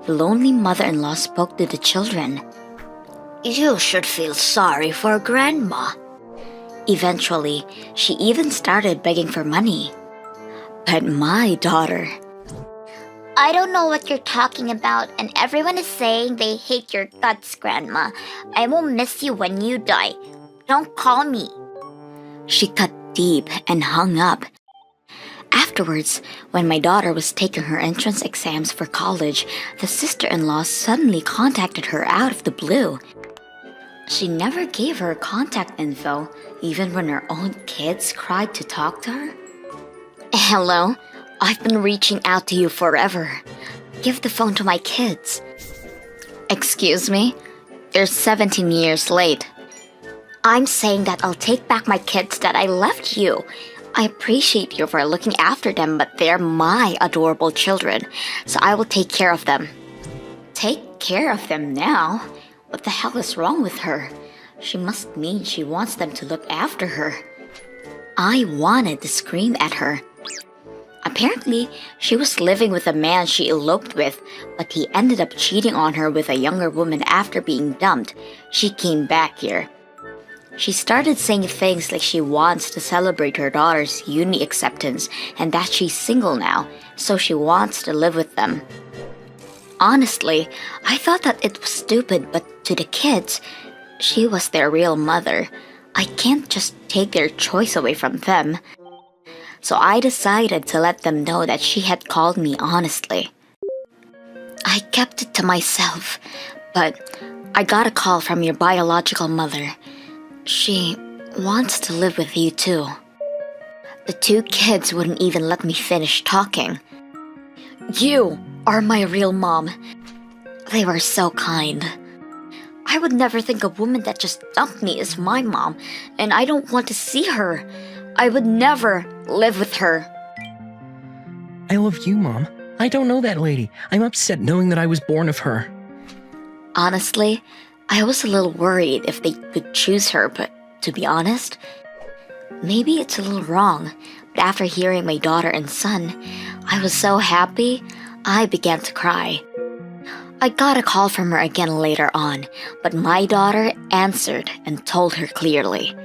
The lonely mother-in-law spoke to the children.
You should feel sorry for Grandma.
Eventually, she even started begging for money. But my daughter...
I don't know what you're talking about, and everyone is saying they hate your guts, Grandma. I will miss you when you die. Don't call me.
She cut deep and hung up. Afterwards, when my daughter was taking her entrance exams for college, the sister-in-law suddenly contacted her out of the blue. She never gave her contact info, even when her own kids cried to talk to her. Hello, I've been reaching out to you forever. Give the phone to my kids. Excuse me? They're 17 years late. I'm saying that I'll take back my kids that I left you. I appreciate you for looking after them, but they're my adorable children, so I will take care of them. Take care of them now? What the hell is wrong with her? She must mean she wants them to look after her. I wanted to scream at her. Apparently, she was living with a man she eloped with, but he ended up cheating on her with a younger woman after being dumped. She came back here. She started saying things like she wants to celebrate her daughter's uni acceptance and that she's single now, so she wants to live with them. Honestly, I thought that it was stupid, but to the kids, she was their real mother. I can't just take their choice away from them. So I decided to let them know that she had called me honestly. I kept it to myself, but I got a call from your biological mother. She wants to live with you too. The two kids wouldn't even let me finish talking. You are my real mom. They were so kind. I would never think a woman that just dumped me is my mom, and I don't want to see her. I would never live with her.
I love you, Mom. I don't know that lady. I'm upset knowing that I was born of her.
Honestly, I was a little worried if they could choose her, but to be honest, maybe it's a little wrong. But after hearing my daughter and son, I was so happy, I began to cry. I got a call from her again later on, but my daughter answered and told her clearly,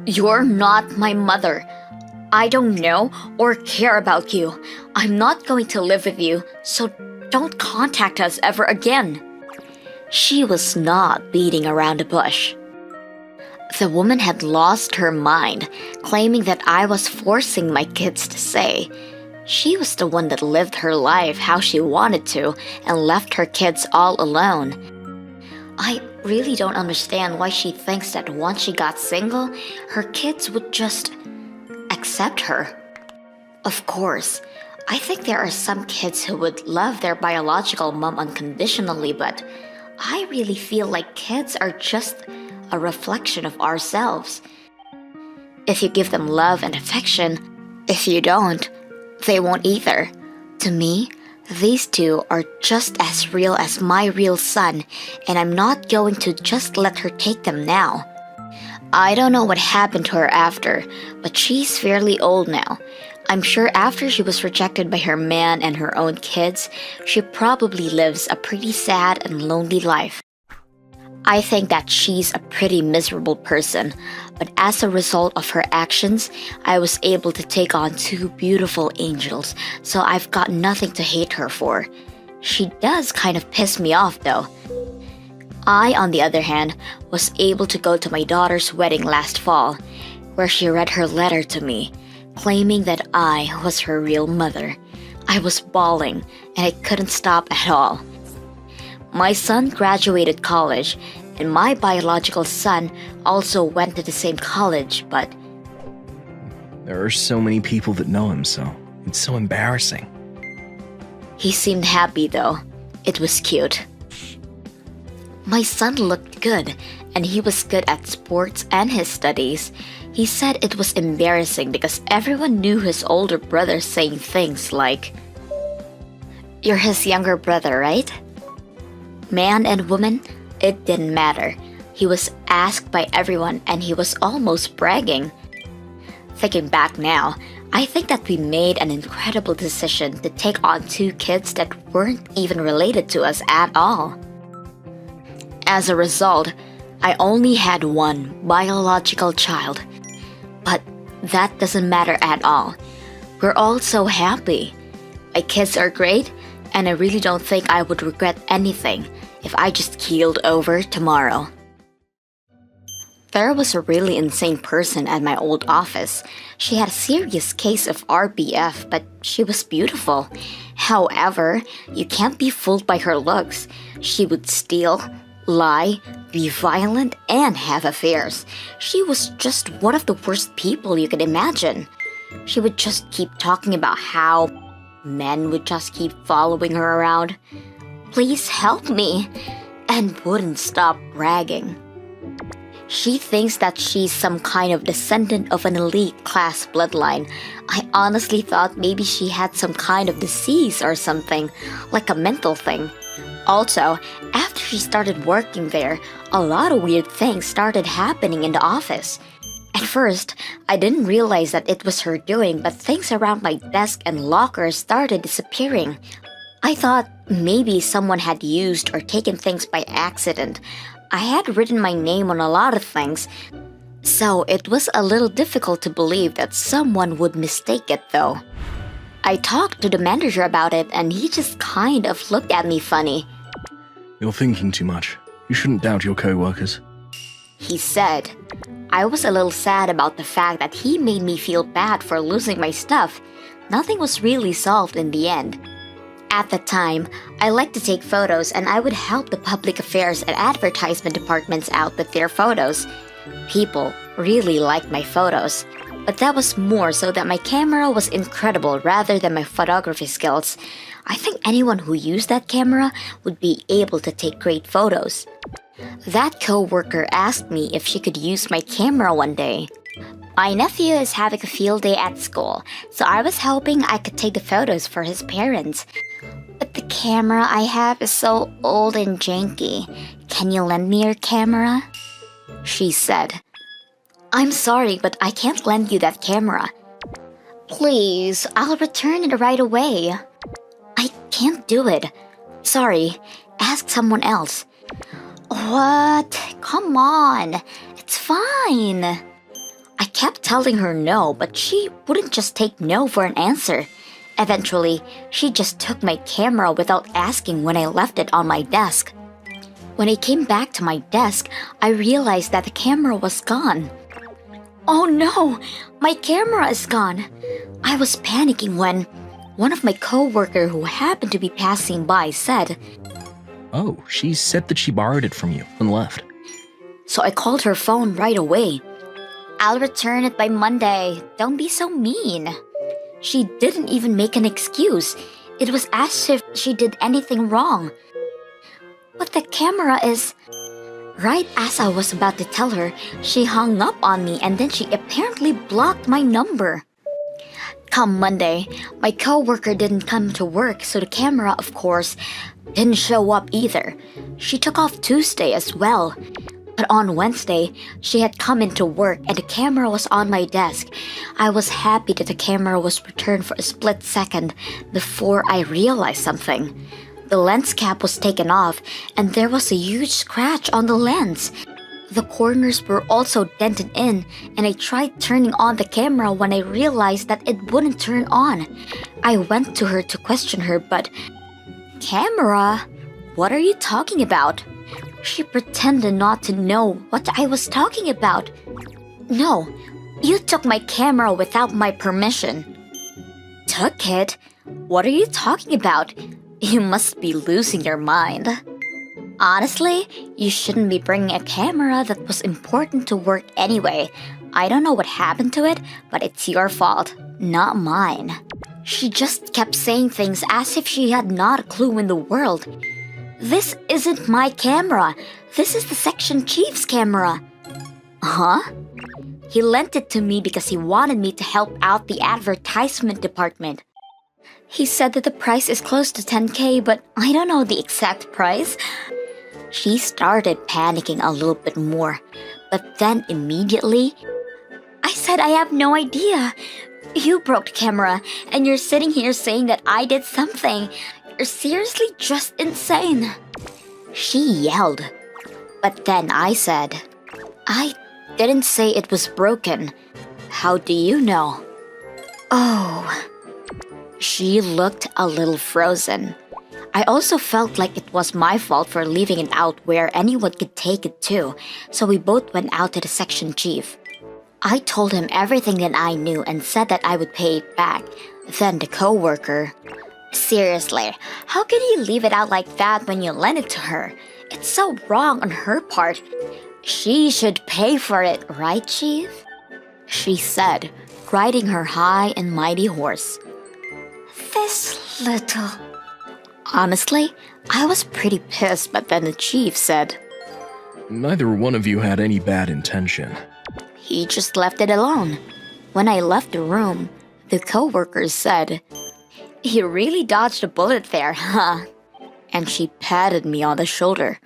"You're not my mother. I don't know or care about you. I'm not going to live with you, so don't contact us ever again." She was not beating around the bush. The woman had lost her mind, claiming that I was forcing my kids to say. She was the one that lived her life how she wanted to and left her kids all alone. I really don't understand why she thinks that once she got single, her kids would just accept her. Of course, I think there are some kids who would love their biological mom unconditionally, but I really feel like kids are just a reflection of ourselves. If you give them love and affection, if you don't, they won't either. To me, these two are just as real as my real son, and I'm not going to just let her take them now. I don't know what happened to her after, but she's fairly old now. I'm sure after she was rejected by her man and her own kids, she probably lives a pretty sad and lonely life. I think that she's a pretty miserable person, but as a result of her actions, I was able to take on two beautiful angels, so I've got nothing to hate her for. She does kind of piss me off though. I, on the other hand, was able to go to my daughter's wedding last fall, where she read her letter to me, claiming that I was her real mother. I was bawling, and I couldn't stop at all. My son graduated college, and my biological son also went to the same college, but
There are so many people that know him, so it's so embarrassing.
he seemed happy though. It was cute. My son looked good, and he was good at sports and his studies. He said it was embarrassing because everyone knew his older brother saying things like, "You're his younger brother, right?"
Man and woman, it didn't matter. He was asked by everyone and he was almost bragging. Thinking back now, I think that we made an incredible decision to take on 2 kids that weren't even related to us at all. As a result, I only had 1 biological child. But that doesn't matter at all. We're all so happy. My kids are great, and I really don't think I would regret anything if I just keeled over tomorrow. There was a really insane person at my old office. She had a serious case of RBF, but she was beautiful. However, you can't be fooled by her looks. She would steal, lie, be violent, and have affairs. She was just one of the worst people you could imagine. She would just keep talking about how men would just keep following her around. Please help me, and wouldn't stop bragging. She thinks that she's some kind of descendant of an elite class bloodline. I honestly thought maybe she had some kind of disease or something, like a mental thing. Also, after she started working there, a lot of weird things started happening in the office. At first, I didn't realize that it was her doing, but things around my desk and locker started disappearing. I thought maybe someone had used or taken things by accident. I had written my name on a lot of things, so it was a little difficult to believe that someone would mistake it though. I talked to the manager about it and he just kind of looked at me funny.
You're thinking too much. You shouldn't doubt your co-workers.
He said. I was a little sad about the fact that he made me feel bad for losing my stuff. Nothing was really solved in the end. At the time, I liked to take photos and I would help the public affairs and advertisement departments out with their photos. People really liked my photos, but that was more so that my camera was incredible rather than my photography skills. I think anyone who used that camera would be able to take great photos. That co-worker asked me if she could use my camera one day. My nephew is having a field day at school, so I was hoping I could take the photos for his parents. But the camera I have is so old and janky. Can you lend me your camera? She said. I'm sorry, but I can't lend you that camera. Please, I'll return it right away. I can't do it. Sorry, ask someone else. What? Come on, it's fine. I kept telling her no, but she wouldn't just take no for an answer. Eventually, she just took my camera without asking when I left it on my desk. When I came back to my desk, I realized that the camera was gone. Oh no, my camera is gone. I was panicking when one of my co-workers who happened to be passing by said,
Oh, she said that she borrowed it from you and left.
So I called her phone right away. I'll return it by Monday. Don't be so mean. She didn't even make an excuse. It was as if she did anything wrong. But the camera is... Right as I was about to tell her, she hung up on me and then she apparently blocked my number. Come Monday, my co-worker didn't come to work, so the camera, of course, didn't show up either. She took off Tuesday as well. But on Wednesday, she had come into work and the camera was on my desk. I was happy that the camera was returned for a split second before I realized something. The lens cap was taken off and there was a huge scratch on the lens. The corners were also dented in and I tried turning on the camera when I realized that it wouldn't turn on. I went to her to question her, but... Camera? What are you talking about? She pretended not to know what I was talking about. No, you took my camera without my permission. Took it? What are you talking about? You must be losing your mind. Honestly, you shouldn't be bringing a camera that was important to work anyway. I don't know what happened to it, but it's your fault, not mine. She just kept saying things as if she had not a clue in the world. This isn't my camera. This is the section chief's camera. Huh? He lent it to me because he wanted me to help out the advertisement department. He said that the price is close to 10K, but I don't know the exact price. She started panicking a little bit more, but then immediately, I said I have no idea. You broke the camera, and you're sitting here saying that I did something. You're seriously just insane. She yelled. But then I said, I didn't say it was broken. How do you know? Oh. She looked a little frozen. I also felt like it was my fault for leaving it out where anyone could take it too, so we both went out to the section chief. I told him everything that I knew and said that I would pay it back. Then the co-worker, seriously, how can you leave it out like that when you lent it to her? It's so wrong on her part. She should pay for it, right, Chief? She said, riding her high and mighty horse. This little... Honestly, I was pretty pissed, but then the chief said,
Neither one of you had any bad intention.
He just left it alone. When I left the room, the co-workers said, You really dodged a bullet there, huh? And she patted me on the shoulder.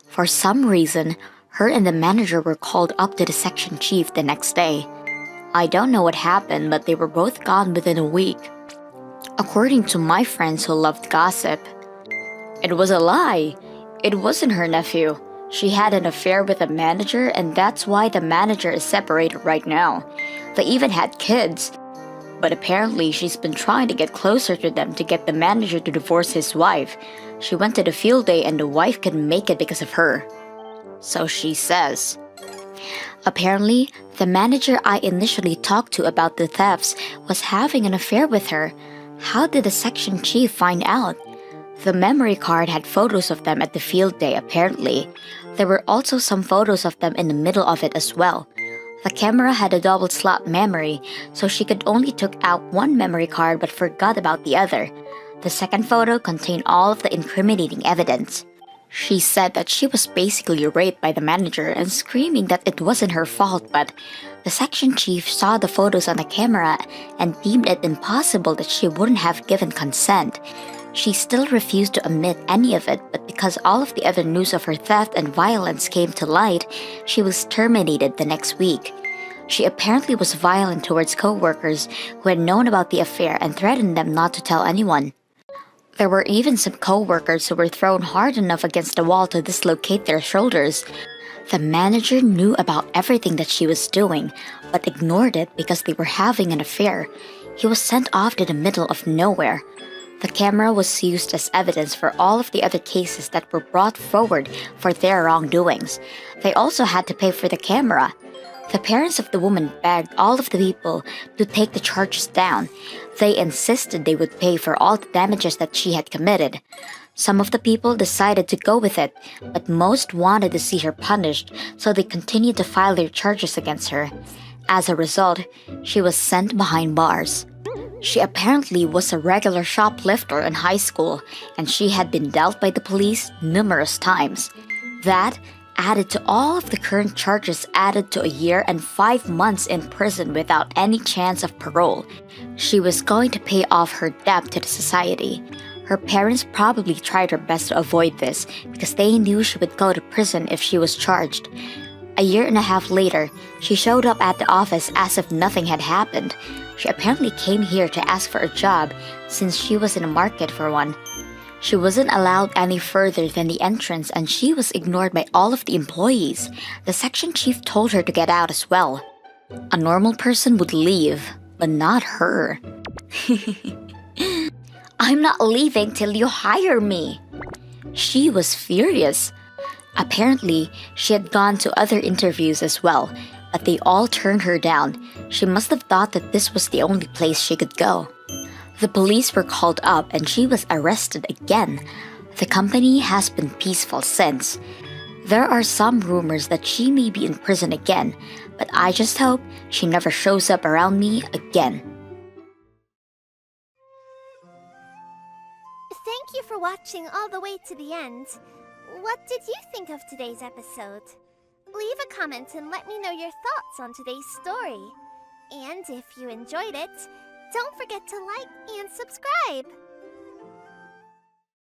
For some reason, her and the manager were called up to the section chief the next day. I don't know what happened, but they were both gone within a week. According to my friends who loved gossip, it was a lie. It wasn't her nephew. She had an affair with a manager, and that's why the manager is separated right now. They even had kids. But apparently she's been trying to get closer to them to get the manager to divorce his wife. She went to the field day and the wife couldn't make it because of her. So she says. Apparently, the manager I initially talked to about the thefts was having an affair with her. How did the section chief find out? The memory card had photos of them at the field day, apparently. There were also some photos of them in the middle of it as well. The camera had a double slot memory, so she could only took out one memory card but forgot about the other. The second photo contained all of the incriminating evidence. She said that she was basically raped by the manager and screaming that it wasn't her fault, but the section chief saw the photos on the camera and deemed it impossible that she wouldn't have given consent. She still refused to admit any of it, but because all of the other news of her theft and violence came to light, she was terminated the next week. She apparently was violent towards co-workers who had known about the affair and threatened them not to tell anyone. There were even some co-workers who were thrown hard enough against the wall to dislocate their shoulders. The manager knew about everything that she was doing, but ignored it because they were having an affair. He was sent off to the middle of nowhere. The camera was used as evidence for all of the other cases that were brought forward for their wrongdoings. They also had to pay for the camera. The parents of the woman begged all of the people to take the charges down. They insisted they would pay for all the damages that she had committed. Some of the people decided to go with it, but most wanted to see her punished, so they continued to file their charges against her. As a result, she was sent behind bars. She apparently was a regular shoplifter in high school, and she had been dealt by the police numerous times. That, added to all of the current charges, added to a year and 5 months in prison without any chance of parole. She was going to pay off her debt to the society. Her parents probably tried her best to avoid this because they knew she would go to prison if she was charged. A year and a half later, she showed up at the office as if nothing had happened. She apparently came here to ask for a job since she was in the market for one. She wasn't allowed any further than the entrance and she was ignored by all of the employees. The section chief told her to get out as well. A normal person would leave, but not her. I'm not leaving till you hire me. She was furious. Apparently, she had gone to other interviews as well, but they all turned her down. She must have thought that this was the only place she could go. The police were called up and she was arrested again. The company has been peaceful since. There are some rumors that she may be in prison again, but I just hope she never shows up around me again.
Thank you for watching all the way to the end. What did you think of today's episode? Leave a comment and let me know your thoughts on today's story. And if you enjoyed it, don't forget to like and subscribe!